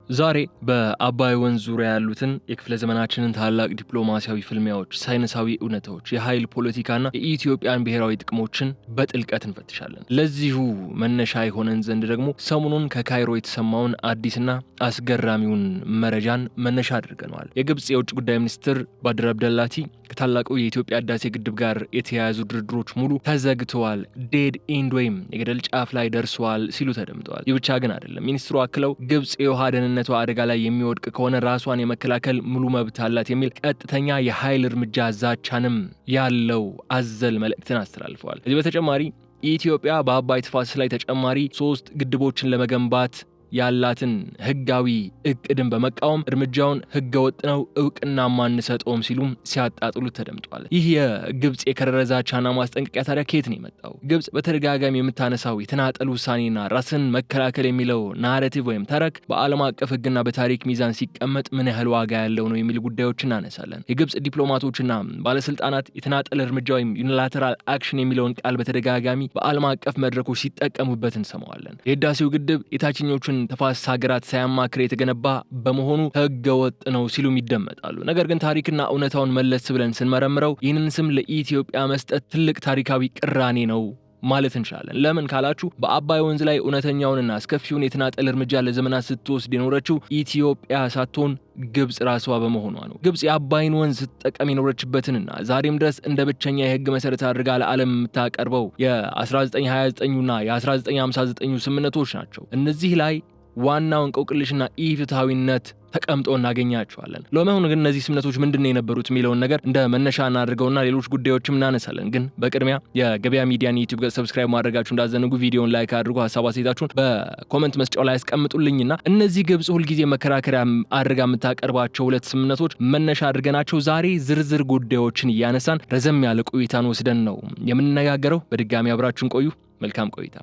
ዛሬ በአባይ ወንዝ ዙሪያ ያሉትን የክፍለ ዘመናችንን ታላቅ ዲፕሎማሲያዊ ፍልሚያዎች፣ ሳይንሳዊ እውነታዎች፣ የኃይል ፖለቲካና የኢትዮጵያን ብሔራዊ ጥቅሞችን በጥልቀት እንፈትሻለን። ለዚሁ መነሻ የሆነን ዘንድ ደግሞ ሰሞኑን ከካይሮ የተሰማውን አዲስና አስገራሚውን መረጃን መነሻ አድርገናል። የግብጽ የውጭ ጉዳይ ሚኒስትር ባድር አብደላቲ ከታላቁ የኢትዮጵያ ህዳሴ ግድብ ጋር የተያያዙ ድርድሮች ሙሉ ተዘግተዋል፣ ዴድ ኢንድ ወይም የገደል ጫፍ ላይ ደርሰዋል ሲሉ ተደምጠዋል። ይህ ብቻ ግን አይደለም። ሚኒስትሩ አክለው ግብጽ የውሃ ደህንነቷ አደጋ ላይ የሚወድቅ ከሆነ ራሷን የመከላከል ሙሉ መብት አላት የሚል ቀጥተኛ የኃይል እርምጃ ዛቻንም ያለው አዘል መልእክትን አስተላልፈዋል። ከዚህ በተጨማሪ ኢትዮጵያ በአባይ ተፋሰስ ላይ ተጨማሪ 3 ግድቦችን ለመገንባት ያላትን ህጋዊ እቅድን በመቃወም እርምጃውን ህገወጥ ነው፣ እውቅና ማንሰጠውም ሲሉም ሲያጣጥሉት ተደምጧል። ይህ የግብጽ የከረረ ዛቻና ማስጠንቀቂያ ታዲያ ከየት ነው የመጣው? ግብጽ በተደጋጋሚ የምታነሳው የተናጠል ውሳኔና ራስን መከላከል የሚለው ናሬቲቭ ወይም ተረክ በዓለም አቀፍ ህግና በታሪክ ሚዛን ሲቀመጥ ምን ያህል ዋጋ ያለው ነው የሚሉ ጉዳዮችን እናነሳለን። የግብጽ ዲፕሎማቶችና ባለስልጣናት የተናጠል እርምጃ ወይም ዩኒላተራል አክሽን የሚለውን ቃል በተደጋጋሚ በዓለም አቀፍ መድረኮች ሲጠቀሙበት እንሰማዋለን። የህዳሴው ግድብ የታችኞቹን ተፋሰስ ሀገራት ሳያማክር የተገነባ በመሆኑ ህገ ወጥ ነው ሲሉም ይደመጣሉ። ነገር ግን ታሪክና እውነታውን መለስ ብለን ስንመረምረው ይህንን ስም ለኢትዮጵያ መስጠት ትልቅ ታሪካዊ ቅራኔ ነው ማለት እንችላለን። ለምን ካላችሁ በአባይ ወንዝ ላይ እውነተኛውንና አስከፊውን የተናጠል እርምጃ ለዘመናት ስትወስድ የኖረችው ኢትዮጵያ ሳትሆን ግብጽ ራሷ በመሆኗ ነው። ግብጽ የአባይን ወንዝ ስትጠቀም የኖረችበትንና ዛሬም ድረስ እንደ ብቸኛ የህግ መሰረት አድርጋ ለዓለም የምታቀርበው የ1929ና የ1959 ስምምነቶች ናቸው። እነዚህ ላይ ዋናው እንቆቅልሽና ኢፍትሃዊነት ተቀምጦ እናገኛቸዋለን። ለመሆኑ ግን እነዚህ ስምምነቶች ምንድነው የነበሩት የሚለውን ነገር እንደ መነሻ እናድርገውና ሌሎች ጉዳዮችም እናነሳለን። ግን በቅድሚያ የገበያ ሚዲያን ዩቲዩብ ገጽ ሰብስክራይብ ማድረጋችሁ እንዳዘነጉ፣ ቪዲዮውን ላይክ አድርጉ፣ ሐሳብ አስተያየታችሁን በኮሜንት መስጫው ላይ አስቀምጡልኝና እነዚህ ግብጽ ሁልጊዜ መከራከሪያ አድርጋ የምታቀርባቸው 2 ስምምነቶች መነሻ አድርገናቸው ዛሬ ዝርዝር ጉዳዮችን እያነሳን ረዘም ያለ ቆይታን ወስደን ነው የምንነጋገረው። በድጋሚ አብራችሁን ቆዩ። መልካም ቆይታ።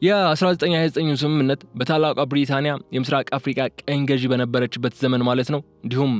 የ1929 ስምምነት በታላቋ ብሪታንያ የምስራቅ አፍሪካ ቀኝ ገዢ በነበረችበት ዘመን ማለት ነው፣ እንዲሁም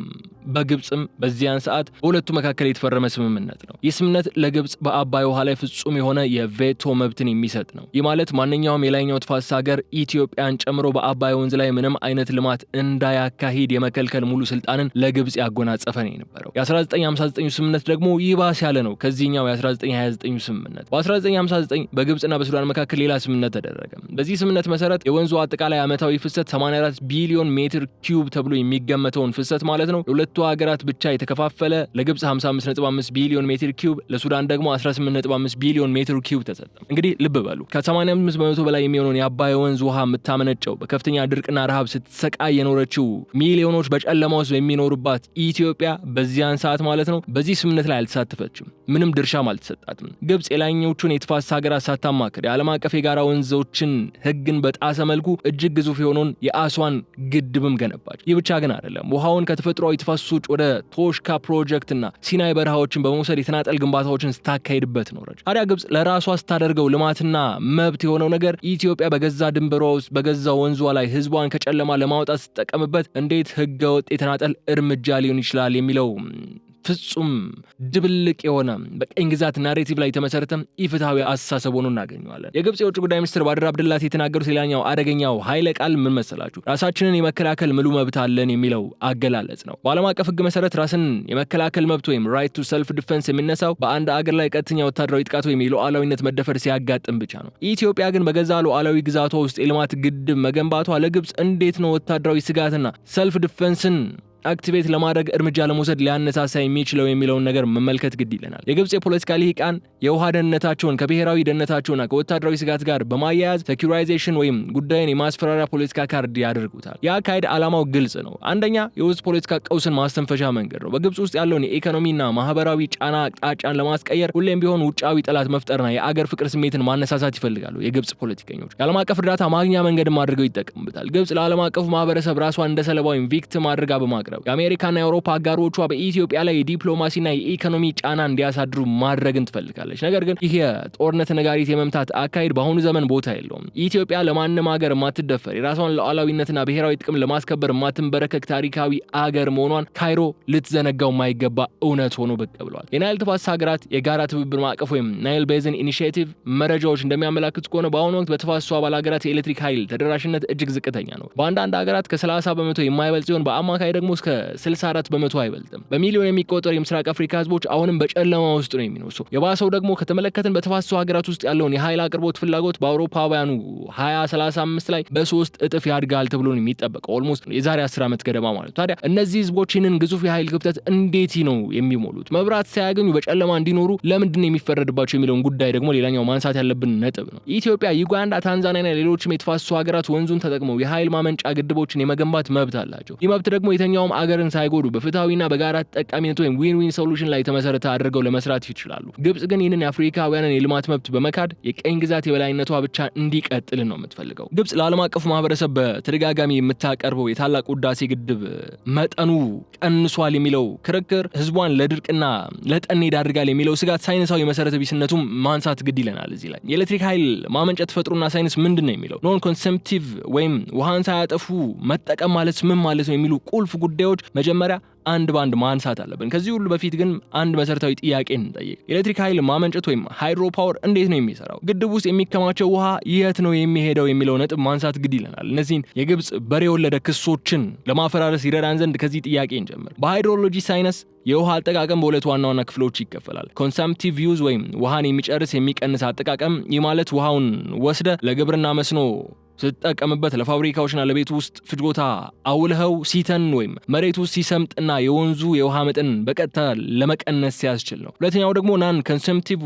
በግብጽም በዚያን ሰዓት በሁለቱ መካከል የተፈረመ ስምምነት ነው። ይህ ስምምነት ለግብጽ በአባይ ውሃ ላይ ፍጹም የሆነ የቬቶ መብትን የሚሰጥ ነው። ይህ ማለት ማንኛውም የላይኛው ተፋሰስ ሀገር ኢትዮጵያን ጨምሮ በአባይ ወንዝ ላይ ምንም አይነት ልማት እንዳያካሂድ የመከልከል ሙሉ ስልጣንን ለግብጽ ያጎናጸፈ ነው የነበረው። የ1959 ስምምነት ደግሞ ይባስ ያለ ነው ከዚህኛው የ1929 ስምምነት። በ1959 በግብጽና በሱዳን መካከል ሌላ ስምምነት ተደረገ። በዚህ ስምምነት መሰረት የወንዙ አጠቃላይ ዓመታዊ ፍሰት 84 ቢሊዮን ሜትር ኪዩብ ተብሎ የሚገመተውን ፍሰት ማለት ነው ለሁለቱ ሀገራት ብቻ የተከፋፈለ ለግብጽ 55.5 ቢሊዮን ሜትር ኪዩብ፣ ለሱዳን ደግሞ 18.5 ቢሊዮን ሜትር ኪዩብ ተሰጠ። እንግዲህ ልብ በሉ ከ85% በላይ የሚሆነውን የአባይ ወንዝ ውሃ የምታመነጨው በከፍተኛ ድርቅና ረሃብ ስትሰቃይ የኖረችው ሚሊዮኖች በጨለማ ውስጥ የሚኖሩባት ኢትዮጵያ በዚያን ሰዓት ማለት ነው በዚህ ስምምነት ላይ አልተሳተፈችም። ምንም ድርሻም አልተሰጣትም። ግብጽ የላይኞቹን የተፋሰስ ሀገራት ሳታማክር የዓለም አቀፍ የጋራ ወንዞችን ህግን በጣሰ መልኩ እጅግ ግዙፍ የሆነውን የአስዋን ግድብም ገነባች። ይህ ብቻ ግን አይደለም። ውሃውን ከተፈጥሯዊ ተፋሰሶች ወደ ቶሽካ ፕሮጀክትና ሲናይ በረሃዎችን በመውሰድ የተናጠል ግንባታዎችን ስታካሂድበት ኖረች። ታዲያ ግብጽ ለራሷ ስታደርገው ልማትና መብት የሆነው ነገር ኢትዮጵያ በገዛ ድንበሯ ውስጥ በገዛ ወንዟ ላይ ህዝቧን ከጨለማ ለማውጣት ስትጠቀምበት እንዴት ህገወጥ የተናጠል እርምጃ ሊሆን ይችላል የሚለው ፍጹም ድብልቅ የሆነ በቀኝ ግዛት ናሬቲቭ ላይ የተመሰረተ ኢፍትሃዊ አስተሳሰብ ሆኖ እናገኘዋለን። የግብጽ የውጭ ጉዳይ ሚኒስትር ባድር አብደላቲ የተናገሩት ሌላኛው አደገኛው ኃይለ ቃል ምን መሰላችሁ? ራሳችንን የመከላከል ሙሉ መብት አለን የሚለው አገላለጽ ነው። በዓለም አቀፍ ህግ መሰረት ራስን የመከላከል መብት ወይም ራይት ቱ ሰልፍ ዲፌንስ የሚነሳው በአንድ አገር ላይ ቀጥተኛ ወታደራዊ ጥቃት ወይም የሉዓላዊነት መደፈር ሲያጋጥም ብቻ ነው። ኢትዮጵያ ግን በገዛ ሉዓላዊ ግዛቷ ውስጥ የልማት ግድብ መገንባቷ ለግብጽ እንዴት ነው ወታደራዊ ስጋትና ሰልፍ ዲፌንስን አክቲቬት ለማድረግ እርምጃ ለመውሰድ ሊያነሳሳ የሚችለው የሚለውን ነገር መመልከት ግድ ይለናል። የግብጽ የፖለቲካ ልሂቃን የውሃ ደህንነታቸውን ከብሔራዊ ደህንነታቸውና ከወታደራዊ ስጋት ጋር በማያያዝ ሴኩራይዜሽን ወይም ጉዳይን የማስፈራሪያ ፖለቲካ ካርድ ያደርጉታል። የአካሄድ ዓላማው ግልጽ ነው። አንደኛ የውስጥ ፖለቲካ ቀውስን ማስተንፈሻ መንገድ ነው። በግብጽ ውስጥ ያለውን የኢኮኖሚና ማህበራዊ ጫና አቅጣጫን ለማስቀየር ሁሌም ቢሆን ውጫዊ ጠላት መፍጠርና የአገር ፍቅር ስሜትን ማነሳሳት ይፈልጋሉ። የግብጽ ፖለቲከኞች የዓለም አቀፍ እርዳታ ማግኛ መንገድም አድርገው ይጠቀሙበታል። ግብጽ ለዓለም አቀፉ ማህበረሰብ ራሷን እንደ ሰለባ ወይም ቪክቲም አድርጋ በማቅረብ ማቅረብ፣ የአሜሪካና የአውሮፓ አጋሮቿ በኢትዮጵያ ላይ የዲፕሎማሲና የኢኮኖሚ ጫና እንዲያሳድሩ ማድረግን ትፈልጋለች። ነገር ግን ይህ የጦርነት ነጋሪት የመምታት አካሄድ በአሁኑ ዘመን ቦታ የለውም። ኢትዮጵያ ለማንም ሀገር የማትደፈር የራሷን ሉዓላዊነትና ብሔራዊ ጥቅም ለማስከበር የማትንበረከክ ታሪካዊ አገር መሆኗን ካይሮ ልትዘነጋው የማይገባ እውነት ሆኖ ብቅ ብሏል። የናይል ተፋሰስ ሀገራት የጋራ ትብብር ማዕቀፍ ወይም ናይል ቤዝን ኢኒሺዬቲቭ መረጃዎች እንደሚያመላክቱ ከሆነ በአሁኑ ወቅት በተፋሰሱ አባል ሀገራት የኤሌክትሪክ ኃይል ተደራሽነት እጅግ ዝቅተኛ ነው። በአንዳንድ ሀገራት ከ30 በመቶ የማይበልጥ ሲሆን በአማካይ ደግሞ እስከ 64 በመቶ አይበልጥም። በሚሊዮን የሚቆጠሩ የምስራቅ አፍሪካ ህዝቦች አሁንም በጨለማ ውስጥ ነው የሚኖሩ። የባሰው ደግሞ ከተመለከትን በተፋሰሱ ሀገራት ውስጥ ያለውን የኃይል አቅርቦት ፍላጎት በአውሮፓውያኑ 2035 ላይ በ3 እጥፍ ያድጋል ተብሎ ነው የሚጠበቀው። ኦልሞስት የዛሬ 10 ዓመት ገደማ ማለት። ታዲያ እነዚህ ህዝቦች ይህንን ግዙፍ የኃይል ክፍተት እንዴት ነው የሚሞሉት? መብራት ሳያገኙ በጨለማ እንዲኖሩ ለምንድን ነው የሚፈረድባቸው የሚለውን ጉዳይ ደግሞ ሌላኛው ማንሳት ያለብን ነጥብ ነው። ኢትዮጵያ፣ ዩጋንዳ፣ ታንዛኒያና ሌሎችም የተፋሰሱ ሀገራት ወንዙን ተጠቅመው የኃይል ማመንጫ ግድቦችን የመገንባት መብት አላቸው። ይህ መብት ደግሞ የተኛውም አገርን ሳይጎዱ በፍትሃዊና በጋራ ተጠቃሚነት ወይም ዊን ዊን ሶሉሽን ላይ የተመሰረተ አድርገው ለመስራት ይችላሉ። ግብጽ ግን ይህንን የአፍሪካውያንን የልማት መብት በመካድ የቀኝ ግዛት የበላይነቷ ብቻ እንዲቀጥል ነው የምትፈልገው። ግብጽ ለዓለም አቀፉ ማህበረሰብ በተደጋጋሚ የምታቀርበው የታላቁ ህዳሴ ግድብ መጠኑ ቀንሷል የሚለው ክርክር ህዝቧን ለድርቅና ለጠኔ ዳርጋል የሚለው ስጋት ሳይንሳዊ መሰረተ ቢስነቱም ማንሳት ግድ ይለናል። እዚህ ላይ የኤሌክትሪክ ኃይል ማመንጨት ተፈጥሮና ሳይንስ ምንድን ነው የሚለው ኖን ኮንሰምፕቲቭ ወይም ውሃን ሳያጠፉ መጠቀም ማለት ምን ማለት ነው የሚሉ ቁልፍ ጉዳዮች መጀመሪያ አንድ ባንድ ማንሳት አለብን። ከዚህ ሁሉ በፊት ግን አንድ መሰረታዊ ጥያቄ እንጠይቅ። ኤሌክትሪክ ኃይል ማመንጨት ወይም ሃይድሮ ፓወር እንዴት ነው የሚሰራው? ግድብ ውስጥ የሚከማቸው ውሃ የት ነው የሚሄደው የሚለው ነጥብ ማንሳት ግድ ይለናል። እነዚህን የግብጽ በሬ ወለደ ክሶችን ለማፈራረስ ይረዳን ዘንድ ከዚህ ጥያቄ እንጀምር። በሃይድሮሎጂ ሳይንስ የውሃ አጠቃቀም በሁለት ዋና ዋና ክፍሎች ይከፈላል። ኮንሰምፕቲቭ ዩዝ ወይም ውሃን የሚጨርስ የሚቀንስ አጠቃቀም። ይህ ማለት ውሃውን ወስደ ለግብርና መስኖ ስትጠቀምበት ለፋብሪካዎችና ለቤት ውስጥ ፍጆታ አውልኸው ሲተን ወይም መሬት ውስጥ ሲሰምጥና የወንዙ የውሃ መጠን በቀጥታ ለመቀነስ ሲያስችል ነው። ሁለተኛው ደግሞ ናን ኮንሰምፕቲቭ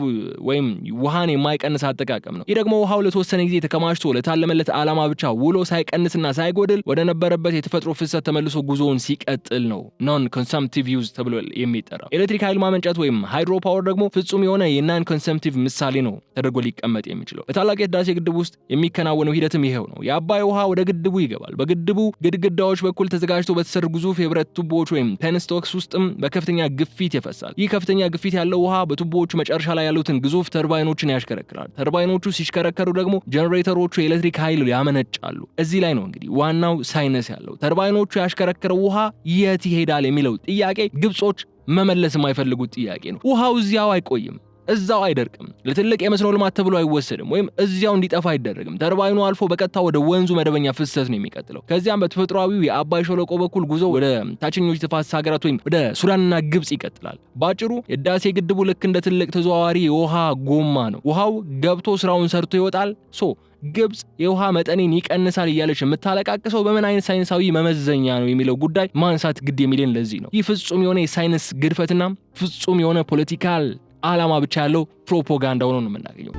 ወይም ውሃን የማይቀንስ አጠቃቀም ነው። ይህ ደግሞ ውሃው ለተወሰነ ጊዜ ተከማችቶ ለታለመለት ዓላማ ብቻ ውሎ ሳይቀንስና ሳይጎድል ወደ ነበረበት የተፈጥሮ ፍሰት ተመልሶ ጉዞውን ሲቀጥል ነው ናን ኮንሰምፕቲቭ ዩዝ ተብሎ የሚጠራው። ኤሌክትሪክ ኃይል ማመንጨት ወይም ሃይድሮ ፓወር ደግሞ ፍጹም የሆነ የናን ኮንሰምፕቲቭ ምሳሌ ነው ተደርጎ ሊቀመጥ የሚችለው። በታላቁ የህዳሴ ግድብ ውስጥ የሚከናወነው ሂደትም ይሄው ነው። የአባይ ውሃ ወደ ግድቡ ይገባል። በግድቡ ግድግዳዎች በኩል ተዘጋጅቶ በተሰሩ ግዙፍ የብረት ቱቦዎች ወይም ፔንስቶክስ ውስጥም በከፍተኛ ግፊት ይፈሳል። ይህ ከፍተኛ ግፊት ያለው ውሃ በቱቦዎቹ መጨረሻ ላይ ያሉትን ግዙፍ ተርባይኖችን ያሽከረክራል። ተርባይኖቹ ሲሽከረከሩ ደግሞ ጀነሬተሮቹ የኤሌክትሪክ ኃይል ያመነጫሉ። እዚህ ላይ ነው እንግዲህ ዋናው ሳይንስ ያለው። ተርባይኖቹ ያሽከረከረው ውሃ የት ይሄዳል የሚለው ጥያቄ ግብጾች መመለስ የማይፈልጉት ጥያቄ ነው። ውሃው እዚያው አይቆይም፣ እዛው አይደርቅም። ለትልቅ የመስኖ ልማት ተብሎ አይወሰድም ወይም እዚያው እንዲጠፋ አይደረግም። ተርባይኑ አልፎ በቀጥታ ወደ ወንዙ መደበኛ ፍሰት ነው የሚቀጥለው። ከዚያም በተፈጥሯዊው የአባይ ሸለቆ በኩል ጉዞ ወደ ታችኞች ተፋሰስ ሀገራት ወይም ወደ ሱዳንና ግብጽ ይቀጥላል። ባጭሩ የህዳሴ ግድቡ ልክ እንደ ትልቅ ተዘዋዋሪ የውሃ ጎማ ነው። ውሃው ገብቶ ስራውን ሰርቶ ይወጣል። ግብጽ የውሃ መጠኔን ይቀንሳል እያለች የምታለቃቅሰው በምን አይነት ሳይንሳዊ መመዘኛ ነው የሚለው ጉዳይ ማንሳት ግድ የሚልን ለዚህ ነው። ይህ ፍጹም የሆነ የሳይንስ ግድፈትና ፍጹም የሆነ ፖለቲካል ዓላማ ብቻ ያለው ፕሮፓጋንዳ ሆኖ ነው የምናገኘው።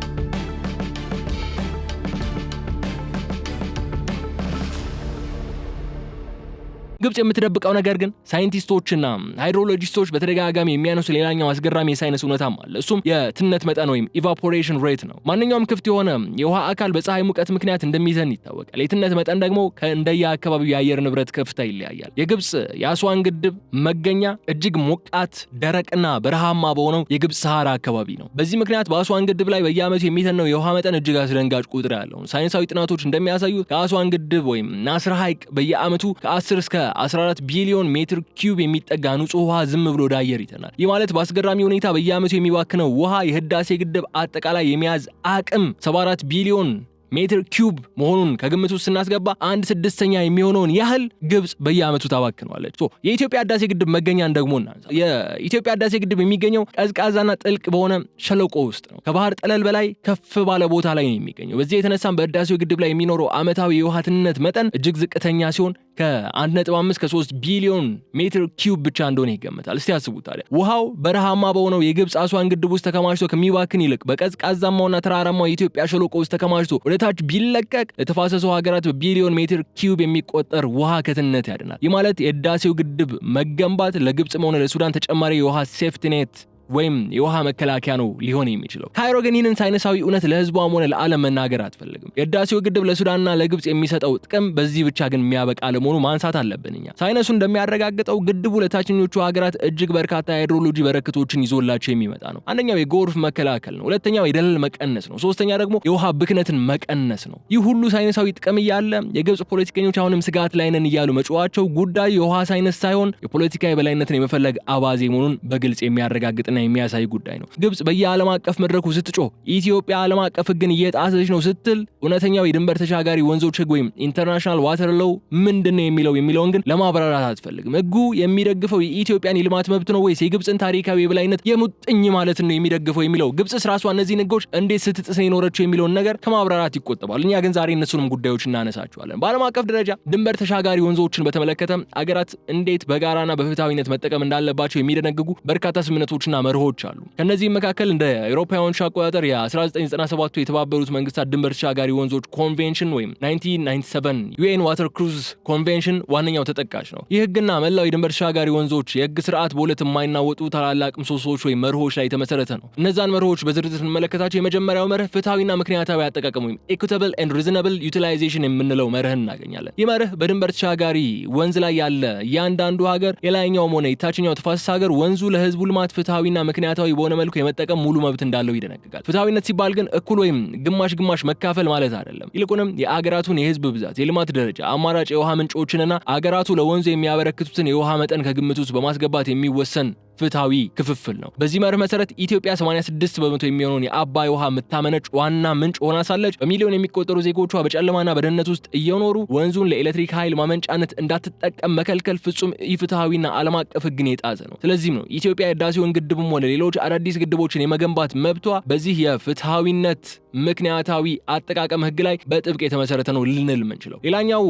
ግብጽ የምትደብቀው ነገር ግን ሳይንቲስቶችና ሃይድሮሎጂስቶች በተደጋጋሚ የሚያነሱ ሌላኛው አስገራሚ የሳይንስ እውነታም አለ። እሱም የትነት መጠን ወይም ኢቫፖሬሽን ሬት ነው። ማንኛውም ክፍት የሆነ የውሃ አካል በፀሐይ ሙቀት ምክንያት እንደሚዘን ይታወቃል። የትነት መጠን ደግሞ እንደየ አካባቢው የአየር ንብረት ከፍታ ይለያያል። የግብጽ የአስዋን ግድብ መገኛ እጅግ ሞቃት ደረቅና በረሃማ በሆነው የግብጽ ሰሃራ አካባቢ ነው። በዚህ ምክንያት በአስዋን ግድብ ላይ በየዓመቱ የሚተነው የውሃ መጠን እጅግ አስደንጋጭ ቁጥር ያለው። ሳይንሳዊ ጥናቶች እንደሚያሳዩት ከአስዋን ግድብ ወይም ናስር ሐይቅ በየዓመቱ ከ10 እስከ 14 ቢሊዮን ሜትር ኪዩብ የሚጠጋ ንጹህ ውሃ ዝም ብሎ ወደ አየር ይተናል። ይህ ማለት በአስገራሚ ሁኔታ በየዓመቱ የሚባክነው ውሃ የህዳሴ ግድብ አጠቃላይ የመያዝ አቅም 74 ቢሊዮን ሜትር ኪዩብ መሆኑን ከግምት ውስጥ ስናስገባ 1/6 የሚሆነውን ያህል ግብጽ በየዓመቱ ታባክነዋለች። የኢትዮጵያ ህዳሴ ግድብ መገኛን ደግሞ እናንሳ። የኢትዮጵያ ህዳሴ ግድብ የሚገኘው ቀዝቃዛና ጥልቅ በሆነ ሸለቆ ውስጥ ነው። ከባህር ጠለል በላይ ከፍ ባለ ቦታ ላይ ነው የሚገኘው። በዚህ የተነሳም በህዳሴው ግድብ ላይ የሚኖረው ዓመታዊ የውሃ ትንነት መጠን እጅግ ዝቅተኛ ሲሆን ከ1.5 ከ3 ቢሊዮን ሜትር ኪዩብ ብቻ እንደሆነ ይገመታል። እስቲ ያስቡት ታዲያ ውሃው በረሃማ በሆነው የግብጽ አስዋን ግድብ ውስጥ ተከማችቶ ከሚባክን ይልቅ በቀዝቃዛማውና ተራራማው የኢትዮጵያ ሸለቆ ውስጥ ተከማችቶ ወደ ታች ቢለቀቅ ለተፋሰሱ ሀገራት በቢሊዮን ሜትር ኪዩብ የሚቆጠር ውሃ ከትነት ያድናል። ይህ ማለት የህዳሴው ግድብ መገንባት ለግብጽ ሆነ ለሱዳን ተጨማሪ የውሃ ሴፍቲኔት ወይም የውሃ መከላከያ ነው ሊሆን የሚችለው። ካይሮ ግን ይህንን ሳይንሳዊ እውነት ለህዝቧም ሆነ ለዓለም መናገር አትፈልግም። የህዳሴው ግድብ ለሱዳንና ለግብጽ የሚሰጠው ጥቅም በዚህ ብቻ ግን የሚያበቃ ለመሆኑ ማንሳት አለብን። ሳይንሱ እንደሚያረጋግጠው ግድቡ ለታችኞቹ ሀገራት እጅግ በርካታ የሃይድሮሎጂ በረከቶችን ይዞላቸው የሚመጣ ነው። አንደኛው የጎርፍ መከላከል ነው፣ ሁለተኛው የደለል መቀነስ ነው፣ ሶስተኛ ደግሞ የውሃ ብክነትን መቀነስ ነው። ይህ ሁሉ ሳይንሳዊ ጥቅም እያለ የግብጽ ፖለቲከኞች አሁንም ስጋት ላይ ነን እያሉ መጫዋቸው ጉዳዩ የውሃ ሳይንስ ሳይሆን የፖለቲካ የበላይነትን የመፈለግ አባዜ መሆኑን በግልጽ የሚያረጋግጥና የሚያሳይ ጉዳይ ነው። ግብጽ በየዓለም አቀፍ መድረኩ ስትጮህ ኢትዮጵያ ዓለም አቀፍ ህግን እየጣሰች ነው ስትል እውነተኛው የድንበር ተሻጋሪ ወንዞች ህግ ወይም ኢንተርናሽናል ዋተር ሎው ምንድነው የሚለውን ግን ለማብራራት አትፈልግም። ህጉ የሚደግፈው የኢትዮጵያን የልማት መብት ነው ወይስ የግብጽን ታሪካዊ የበላይነት የሙጥኝ ማለት ነው የሚደግፈው የሚለው ግብጽስ ራሷ እነዚህ ህጎች እንዴት ስትጥስ ነው የኖረችው የሚለውን ነገር ከማብራራት ይቆጠባል። እኛ ግን ዛሬ እነሱንም ጉዳዮች እናነሳቸዋለን። በዓለም አቀፍ ደረጃ ድንበር ተሻጋሪ ወንዞችን በተመለከተ አገራት እንዴት በጋራና በፍትሃዊነት መጠቀም እንዳለባቸው የሚደነግጉ በርካታ ስምምነቶችና መርሆች አሉ። ከነዚህም መካከል እንደ አውሮፓውያን አቆጣጠር የ1997 የተባበሩት መንግስታት ድንበር ተሻጋሪ ወንዞች ኮንቬንሽን ወይም 1997 ዩኤን ዋተር ክሩዝ ኮንቬንሽን ዋነኛው ተጠቃሽ ነው። ይህ ህግና መላው የድንበር ተሻጋሪ ወንዞች የህግ ስርዓት በሁለት የማይናወጡ ታላላቅ ምሰሶዎች ወይም መርሆች ላይ የተመሰረተ ነው። እነዛን መርሆች በዝርዝር ስንመለከታቸው የመጀመሪያው መርህ ፍትሃዊና ምክንያታዊ አጠቃቀም ወይም ኢኩዊታብል ኤንድ ሪዝናብል ዩቲላይዜሽን የምንለው መርህ እናገኛለን። ይህ መርህ በድንበር ተሻጋሪ ወንዝ ላይ ያለ እያንዳንዱ ሀገር የላይኛውም ሆነ የታችኛው ተፋሰስ ሀገር ወንዙ ለህዝቡ ልማት ፍትሃዊና ምክንያታዊ በሆነ መልኩ የመጠቀም ሙሉ መብት እንዳለው ይደነግጋል። ፍትሃዊነት ሲባል ግን እኩል ወይም ግማሽ መካፈል ማለት አይደለም። ይልቁንም የአገራቱን የህዝብ ብዛት፣ የልማት ደረጃ፣ አማራጭ የውሃ ምንጮችንና አገራቱ ለወንዙ የሚያበረክቱትን የውሃ መጠን ከግምት ውስጥ በማስገባት የሚወሰን ፍትሃዊ ክፍፍል ነው። በዚህ መርህ መሰረት ኢትዮጵያ 86% የሚሆነውን የአባይ ውሃ የምታመነጭ ዋና ምንጭ ሆና ሳለች በሚሊዮን የሚቆጠሩ ዜጎቿ በጨለማና በድህነት ውስጥ እየኖሩ ወንዙን ለኤሌክትሪክ ኃይል ማመንጫነት እንዳትጠቀም መከልከል ፍጹም ኢፍትሃዊና ዓለም አቀፍ ህግን የጣሰ ነው። ስለዚህም ነው ኢትዮጵያ የህዳሴውን ግድብም ሆነ ሌሎች አዳዲስ ግድቦችን የመገንባት መብቷ በዚህ የፍትሃዊነት ምክንያታዊ አጠቃቀም ህግ ላይ በጥብቅ የተመሰረተ ነው ልንል የምንችለው። ሌላኛው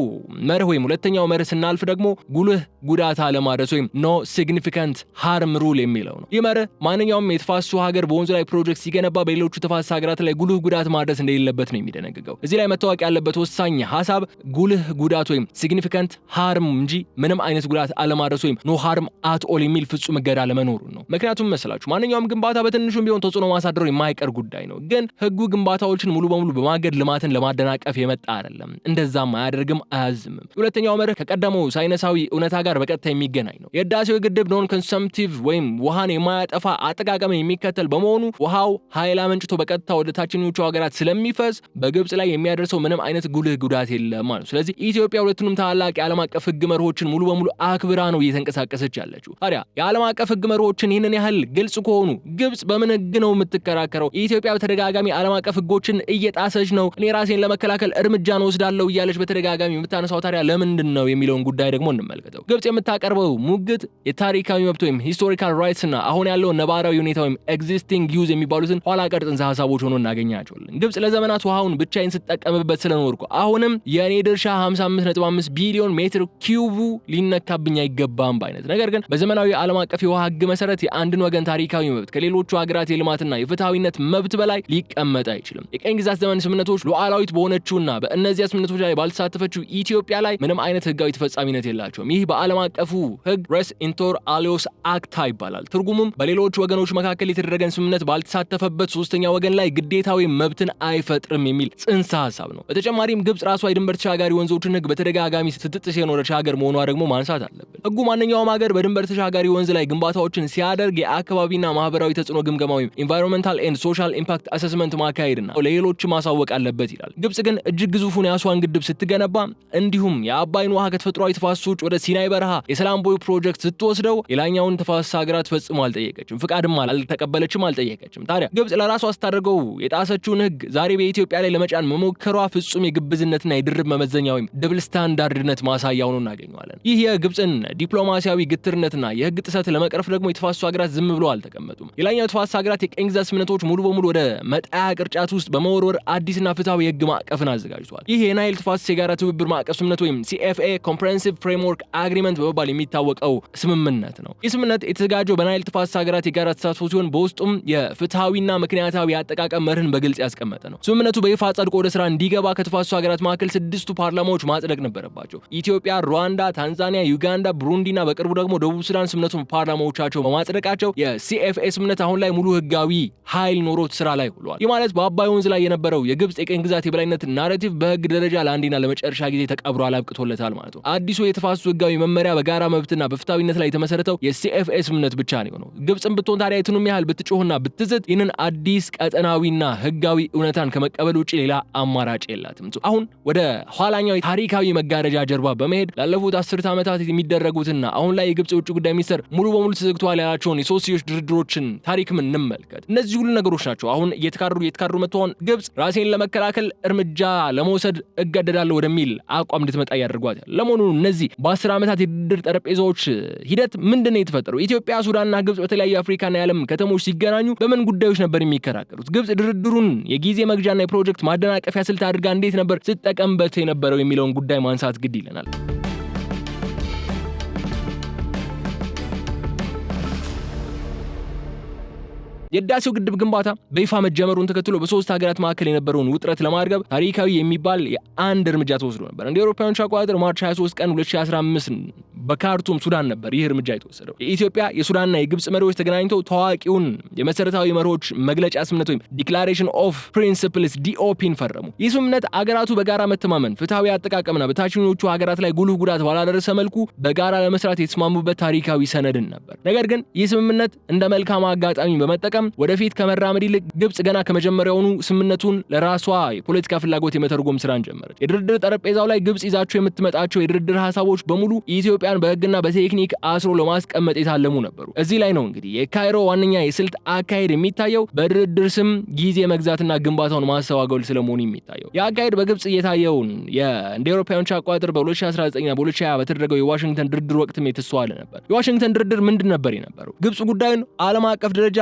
መርህ ወይም ሁለተኛው መርህ ስናልፍ ደግሞ ጉልህ ጉዳት አለማድረስ ወይም ኖ ሲግኒፊካንት ሃርም ሩል የሚለው ነው። ይህ መርህ ማንኛውም የተፋሰሱ ሀገር በወንዙ ላይ ፕሮጀክት ሲገነባ በሌሎቹ ተፋሰስ ሀገራት ላይ ጉልህ ጉዳት ማድረስ እንደሌለበት ነው የሚደነግገው። እዚህ ላይ መታወቅ ያለበት ወሳኝ ሀሳብ ጉልህ ጉዳት ወይም ሲግኒፊካንት ሃርም እንጂ ምንም አይነት ጉዳት አለማድረስ ወይም ኖ ሃርም አት ኦል የሚል ፍጹም እገዳ ለመኖሩ ነው። ምክንያቱም መስላችሁ ማንኛውም ግንባታ በትንሹም ቢሆን ተጽዕኖ ማሳደሩ የማይቀር ጉዳይ ነው። ግን ህጉ ግንባታዎችን ሙሉ በሙሉ በማገድ ልማትን ለማደናቀፍ የመጣ አይደለም። እንደዛም አያደርግም፣ አያዝምም። ሁለተኛው መርህ ከቀደመው ሳይንሳዊ እውነታ ጋር በቀጥታ የሚገናኝ ነው። የህዳሴው ግድብ ኖን ኮንሰምፕቲቭ ወይም ውሃን የማያጠፋ አጠቃቀምን የሚከተል በመሆኑ ውሃው ኃይል አመንጭቶ በቀጥታ ወደ ታችኞቹ ሀገራት ስለሚፈስ በግብጽ ላይ የሚያደርሰው ምንም አይነት ጉልህ ጉዳት የለም ማለት ነው። ስለዚህ ኢትዮጵያ ሁለቱንም ታላላቅ የዓለም አቀፍ ህግ መርሆችን ሙሉ በሙሉ አክብራ ነው እየተንቀሳቀሰች ያለችው። ታዲያ የዓለም አቀፍ ህግ መርሆችን ይህንን ያህል ግልጽ ከሆኑ ግብጽ በምን ህግ ነው የምትከራከረው? ኢትዮጵያ በተደጋጋሚ ዓለም አቀፍ ህጎችን እየጣሰች ነው፣ እኔ ራሴን ለመከላከል እርምጃን ወስዳለሁ እያለች በተደጋጋሚ የምታነሳው ታዲያ ለምንድን ነው የሚለውን ጉዳይ ደግሞ እንመልከተው። ግብጽ የምታቀርበው ሙግት የታሪካዊ መብት ወይም ሂስቶሪካል ራይትስ እና አሁን ያለው ነባራዊ ሁኔታ ወይም ኤግዚስቲንግ ዩዝ የሚባሉትን ኋላ ቀር ጽንሰ ሀሳቦች ሆኖ እናገኛቸዋለን። ግብጽ ለዘመናት ውሃውን ብቻዬን ስጠቀምበት ስለኖርኩ አሁንም የኔ ድርሻ 55.5 ቢሊዮን ሜትር ኪዩቡ ሊነካብኝ አይገባም ባይነት። ነገር ግን በዘመናዊ ዓለም አቀፍ የውሃ ህግ መሰረት የአንድን ወገን ታሪካዊ መብት ከሌሎቹ ሀገራት የልማትና የፍትሃዊነት መብት በላይ ሊቀመጥ አይችልም። የቀኝ ግዛት ዘመን ስምምነቶች ሉዓላዊት በሆነችውና በእነዚያ ስምምነቶች ላይ ባልተሳተፈችው ኢትዮጵያ ላይ ምንም አይነት ህጋዊ ተፈጻሚነት የላቸውም። ይህ በዓለም አቀፉ ህግ ሬስ ኢንቶር አሊዮስ አክታ ይባላል። ትርጉሙም በሌሎች ወገኖች መካከል የተደረገን ስምምነት ባልተሳተፈበት ሶስተኛ ወገን ላይ ግዴታዊ መብትን አይፈጥርም የሚል ጽንሰ ሐሳብ ነው። በተጨማሪም ግብጽ ራሷ የድንበር ተሻጋሪ ወንዞችን ህግ በተደጋጋሚ ስትጥስ የኖረች ሀገር መሆኗ ደግሞ ማንሳት አለብን። ህጉ ማንኛውም ሀገር በድንበር ተሻጋሪ ወንዝ ላይ ግንባታዎችን ሲያደርግ የአካባቢና ማህበራዊ ተጽዕኖ ግምገማ ወይም ኢንቫይሮንመንታል ኤንድ ሶሻል ኢምፓክት አሰስመንት ማካሄድና ለሌሎች ማሳወቅ አለበት ይላል። ግብጽ ግን እጅግ ግዙፉን የአስዋን ግድብ ስትገነባ እንዲሁም የአባይን ውሃ ከተፈጥሯዊ ተፋሰሶች ወደ ሲናይ በረሃ የሰላም ቦይ ፕሮጀክት ስትወስደው የላኛውን ተፋሰስ ሀገራት ፈጽሞ አልጠየቀችም፣ ፍቃድም አልተቀበለችም፣ አልጠየቀችም። ታዲያ ግብጽ ለራሷ ስታደርገው የጣሰችውን ህግ ዛሬ በኢትዮጵያ ላይ ለመጫን መሞከሯ ፍጹም የግብዝነትና የድርብ መመዘኛ ወይም ደብል ስታንዳርድነት ማሳያ ሆኖ እናገኘዋለን። ይህ የግብጽን ዲፕሎማሲያዊ ግትርነትና የህግ ጥሰት ለመቅረፍ ደግሞ የተፋሰሱ ሀገራት ዝም ብለው አልተቀመጡም። የላኛው ተፋሰስ ሀገራት የቀኝ ግዛት ስምምነቶች ሙሉ በሙሉ ወደ መጣያ ቅርጫት ሀገራት ውስጥ በመወርወር አዲስና ፍትሃዊ የህግ ማዕቀፍን አዘጋጅቷል። ይህ የናይል ተፋሰስ የጋራ ትብብር ማዕቀፍ ስምምነት ወይም CFA ኮምፕሬሄንሲቭ ፍሬምወርክ አግሪመንት በመባል የሚታወቀው ስምምነት ነው። ይህ ስምምነት የተዘጋጀው በናይል ተፋሰስ ሀገራት የጋራ ተሳትፎ ሲሆን በውስጡም የፍትሃዊና ምክንያታዊ አጠቃቀም መርህን በግልጽ ያስቀመጠ ነው። ስምምነቱ በይፋ ጸድቆ ወደ ስራ እንዲገባ ከተፋሰሱ ሀገራት መካከል 6ቱ ፓርላማዎች ማጽደቅ ነበረባቸው። ኢትዮጵያ፣ ሩዋንዳ፣ ታንዛኒያ፣ ዩጋንዳ፣ ብሩንዲና በቅርቡ ደግሞ ደቡብ ሱዳን ስምምነቱን ፓርላማዎቻቸው በማጽደቃቸው የCFA ስምምነት አሁን ላይ ሙሉ ህጋዊ ኃይል ኖሮት ስራ ላይ ውሏል። ይህ ማለት በአባይ ወንዝ ላይ የነበረው የግብጽ የቀኝ ግዛት የበላይነት ናሬቲቭ በህግ ደረጃ ለአንዴና ለመጨረሻ ጊዜ ተቀብሮ አላብቅቶለታል ማለት ነው። አዲሱ የተፋሰሱ ህጋዊ መመሪያ በጋራ መብትና በፍትሃዊነት ላይ የተመሰረተው የCFA ስምምነት ብቻ ነው። ግብጽም ብትሆን ታዲያ የቱንም ያህል ብትጮህና ብትዝት ይህንን አዲስ ቀጠናዊና ህጋዊ እውነታን ከመቀበል ውጪ ሌላ አማራጭ የላትም። አሁን ወደ ኋላኛው ታሪካዊ መጋረጃ ጀርባ በመሄድ ላለፉት 10 ዓመታት የሚደረጉትና አሁን ላይ የግብጽ የውጭ ጉዳይ ሚኒስትር ሙሉ በሙሉ ተዘግቷል ያላቸውን የሶስትዮሽ ድርድሮችን ታሪክም እንመልከት። እነዚህ ሁሉ ነገሮች ናቸው አሁን እየተካረሩ መጥተዋል። ግብጽ ራሴን ለመከላከል እርምጃ ለመውሰድ እገደዳለሁ ወደሚል አቋም እንድትመጣ ያደርጓታል። ለመሆኑ እነዚህ በ10 ዓመታት የድርድር ጠረጴዛዎች ሂደት ምንድነው የተፈጠረው? ኢትዮጵያ፣ ሱዳንና ግብጽ በተለያዩ አፍሪካና የዓለም ከተሞች ሲገናኙ በምን ጉዳዮች ነበር የሚከራከሩት? ግብጽ ድርድሩን የጊዜ መግዣና የፕሮጀክት ማደናቀፊያ ስልት አድርጋ እንዴት ነበር ስትጠቀምበት የነበረው የሚለውን ጉዳይ ማንሳት ግድ ይለናል። የህዳሴው ግድብ ግንባታ በይፋ መጀመሩን ተከትሎ በሶስት ሀገራት መካከል የነበረውን ውጥረት ለማርገብ ታሪካዊ የሚባል አንድ እርምጃ ተወስዶ ነበር። እንደ አውሮፓውያኑ አቆጣጠር ማርች 23 ቀን 2015 በካርቱም ሱዳን ነበር ይህ እርምጃ የተወሰደው። የኢትዮጵያ የሱዳንና የግብጽ መሪዎች ተገናኝተው ታዋቂውን የመሰረታዊ መርሆች መግለጫ ስምምነት ወይም ዲክላሬሽን ኦፍ ፕሪንሲፕልስ DOPን ፈረሙ። ይህ ስምምነት አገራቱ በጋራ መተማመን፣ ፍትሃዊ አጠቃቀምና በታችኞቹ ሀገራት ላይ ጉልህ ጉዳት ባላደረሰ መልኩ በጋራ ለመስራት የተስማሙበት ታሪካዊ ሰነድን ነበር። ነገር ግን ይህ ስምምነት እንደ መልካም አጋጣሚ በመጠቀም ወደፊት ከመራመድ ይልቅ ግብጽ ገና ከመጀመሪያውኑ ስምምነቱን ለራሷ የፖለቲካ ፍላጎት የመተርጎም ስራን ጀመረች። የድርድር ጠረጴዛው ላይ ግብጽ ይዛቸው የምትመጣቸው የድርድር ሐሳቦች በሙሉ ኢትዮጵያን በህግና በቴክኒክ አስሮ ለማስቀመጥ የታለሙ ነበሩ። እዚህ ላይ ነው እንግዲህ የካይሮ ዋነኛ የስልት አካሄድ የሚታየው በድርድር ስም ጊዜ መግዛትና ግንባታውን ማስተዋወል ስለመሆኑ የሚታየው የአካሄድ በግብጽ እየታየውን እንደ አውሮፓውያኑ አቆጣጠር በ2019ና በ2020 በተደረገው የዋሽንግተን ድርድር ወቅትም የተስተዋለ ነበር። የዋሽንግተን ድርድር ምንድን ነበር የነበረው? ግብጽ ጉዳዩን ዓለም አቀፍ ደረጃ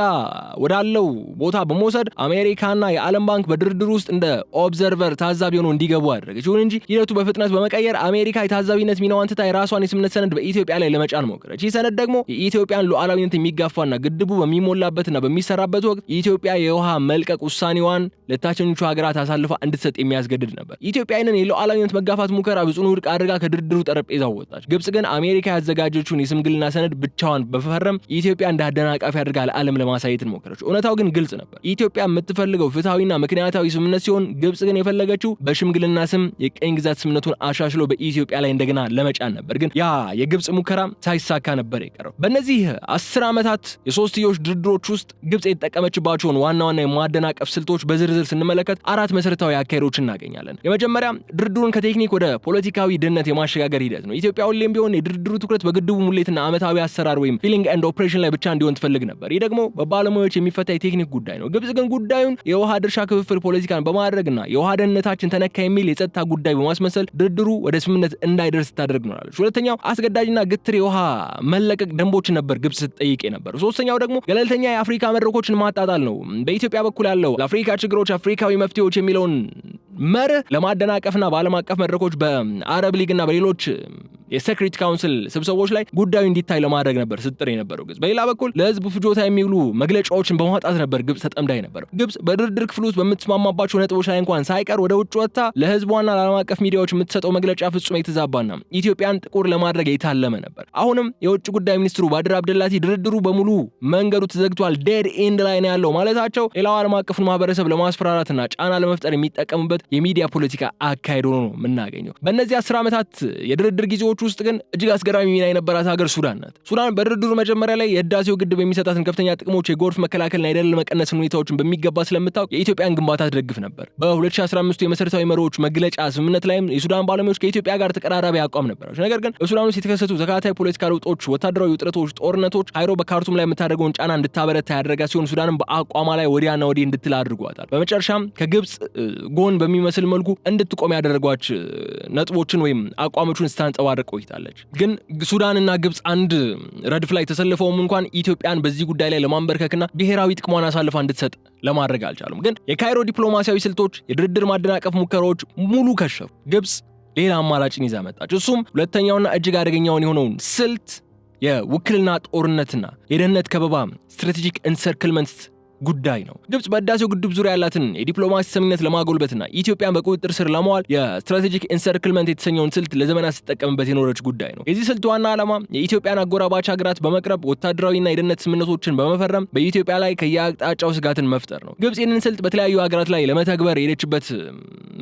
ወዳለው ቦታ በመውሰድ አሜሪካና የዓለም ባንክ በድርድር ውስጥ እንደ ኦብዘርቨር ታዛቢ ሆነው እንዲገቡ አደረገች። ይሁን እንጂ ሂደቱ በፍጥነት በመቀየር አሜሪካ የታዛቢነት ሚናዋን ትታ የራሷን የስምምነት ሰነድ በኢትዮጵያ ላይ ለመጫን ሞከረች። ይህ ሰነድ ደግሞ የኢትዮጵያን ሉዓላዊነት የሚጋፋና ግድቡ በሚሞላበትና በሚሰራበት ወቅት ኢትዮጵያ የውሃ መልቀቅ ውሳኔዋን ለታችኞቹ ሀገራት አሳልፋ እንድትሰጥ የሚያስገድድ ነበር። ኢትዮጵያንን የሉዓላዊነት መጋፋት ሙከራ ብፁዕ ውድቅ አድርጋ ከድርድሩ ጠረጴዛው ወጣች። ግብጽ ግን አሜሪካ ያዘጋጀችውን የሽምግልና ሰነድ ብቻዋን በመፈረም ኢትዮጵያ እንደ አደናቃፊ አድርጋ ለዓለም ለማሳየት ሞከረች። እውነታው ግን ግልጽ ነበር። ኢትዮጵያ የምትፈልገው ፍትሃዊና ምክንያታዊ ስምምነት ሲሆን ግብጽ ግን የፈለገችው በሽምግልና ስም የቀኝ ግዛት ስምምነቱን አሻሽሎ በኢትዮጵያ ላይ እንደገና ለመጫን ነበር። ግን ያ የግብጽ ሙከራ ሳይሳካ ነበር የቀረው። በእነዚህ 10 ዓመታት የሶስትዮሽ ድርድሮች ውስጥ ግብጽ የተጠቀመችባቸውን ዋና የማደናቀፍ ስልቶች በዝርዝር ስንመለከት 4 መሰረታዊ አካሄዶች እናገኛለን። የመጀመሪያ ድርድሩን ከቴክኒክ ወደ ፖለቲካዊ ድህነት የማሸጋገር ሂደት ነው። ኢትዮጵያ ሁሌም ቢሆን የድርድሩ ትኩረት በግድቡ ሙሌትና ዓመታዊ አሰራር ወይም ፊሊንግ ኤንድ ኦፕሬሽን ላይ ብቻ እንዲሆን ትፈልግ ነበር። ይህ ደግሞ በባለሙያዎች የሚፈታ የቴክኒክ ጉዳይ ነው። ግብጽ ግን ጉዳዩን የውሃ ድርሻ ክፍፍል ፖለቲካን በማድረግና የውሃ ደህንነታችን ተነካ የሚል የጸጥታ ጉዳይ በማስመሰል ድርድሩ ወደ ስምምነት እንዳይደርስ ታደርግ ኖራለች። ሁለተኛው አስገዳጅና ግትር የውሃ መለቀቅ ደንቦችን ነበር ግብጽ ስትጠይቅ የነበረው። ሶስተኛው ደግሞ ገለልተኛ የአፍሪካ መድረኮችን ማጣጣል ነው። በኢትዮጵያ በኩል ያለው ለአፍሪካ ችግሮች አፍሪካዊ መፍትሄዎች የሚለውን መርህ ለማደናቀፍና በዓለም አቀፍ መድረኮች በአረብ ሊግና በሌሎች የሴክሬት ካውንስል ስብሰቦች ላይ ጉዳዩ እንዲታይ ለማድረግ ነበር ስትጥር የነበረው ግብጽ። በሌላ በኩል ለህዝብ ፍጆታ የሚውሉ መግለጫዎችን በማውጣት ነበር ግብጽ ተጠምዳ የነበረው። ግብጽ በድርድር ክፍል ውስጥ በምትስማማባቸው ነጥቦች ላይ እንኳን ሳይቀር ወደ ውጭ ወጥታ ለህዝቧና ለዓለም አቀፍ ሚዲያዎች የምትሰጠው መግለጫ ፍጹም የተዛባና ኢትዮጵያን ጥቁር ለማድረግ የታለመ ነበር። አሁንም የውጭ ጉዳይ ሚኒስትሩ ባድር አብደላቲ ድርድሩ በሙሉ መንገዱ ተዘግቷል፣ ዴድ ኤንድ ላይ ነው ያለው ማለታቸው ሌላው ዓለም አቀፉን ማህበረሰብ ለማስፈራራትና ጫና ለመፍጠር የሚጠቀሙበት የሚዲያ ፖለቲካ አካሄድ ሆኖ ነው የምናገኘው። በእነዚህ 10 ዓመታት የድርድር ጊዜዎች ውስጥ ግን እጅግ አስገራሚ ሚና የነበራት ሀገር ሱዳን ናት። ሱዳን በድርድሩ መጀመሪያ ላይ የህዳሴው ግድብ የሚሰጣትን ከፍተኛ ጥቅሞች፣ የጎርፍ መከላከልና የደለል መቀነስ ሁኔታዎችን በሚገባ ስለምታውቅ የኢትዮጵያን ግንባታ ትደግፍ ነበር። በ2015 የመሰረታዊ መርሆች መግለጫ ስምምነት ላይም የሱዳን ባለሙያዎች ከኢትዮጵያ ጋር ተቀራራቢ አቋም ነበራቸው። ነገር ግን በሱዳን ውስጥ የተከሰቱ ተከታታይ ፖለቲካ ለውጦች፣ ወታደራዊ ውጥረቶች፣ ጦርነቶች ካይሮ በካርቱም ላይ የምታደርገውን ጫና እንድታበረታ ያደረጋ ሲሆን ሱዳንም በአቋሟ ላይ ወዲያና ወዲህ እንድትል አድርጓታል። በመጨረሻም ከግብጽ ጎን በሚመስል መልኩ እንድትቆም ያደረጓች ነጥቦችን ወይም አቋሞችን ስታንጸባርቅ ቆይታለች። ግን ሱዳንና ግብጽ አንድ ረድፍ ላይ ተሰልፈውም እንኳን ኢትዮጵያን በዚህ ጉዳይ ላይ ለማንበርከክና ብሔራዊ ጥቅሟን አሳልፋ እንድትሰጥ ለማድረግ አልቻሉም። ግን የካይሮ ዲፕሎማሲያዊ ስልቶች፣ የድርድር ማደናቀፍ ሙከራዎች ሙሉ ከሸፉ። ግብጽ ሌላ አማራጭን ይዛ መጣች። እሱም ሁለተኛውና እጅግ አደገኛውን የሆነውን ስልት የውክልና ጦርነትና የደህንነት ከበባ ስትራቴጂክ ኢንሰርክልመንት ጉዳይ ነው። ግብጽ በህዳሴው ግድብ ዙሪያ ያላትን የዲፕሎማሲ ሰሚነት ለማጎልበትና ኢትዮጵያን በቁጥጥር ስር ለማዋል የስትራቴጂክ ኢንሰርክልመንት የተሰኘውን ስልት ለዘመናት ስትጠቀምበት የኖረች ጉዳይ ነው። የዚህ ስልት ዋና ዓላማ የኢትዮጵያን አጎራባች ሀገራት በመቅረብ ወታደራዊና የደህንነት ስምምነቶችን በመፈረም በኢትዮጵያ ላይ ከየአቅጣጫው ስጋትን መፍጠር ነው። ግብጽ ይህንን ስልት በተለያዩ ሀገራት ላይ ለመተግበር የሄደችበት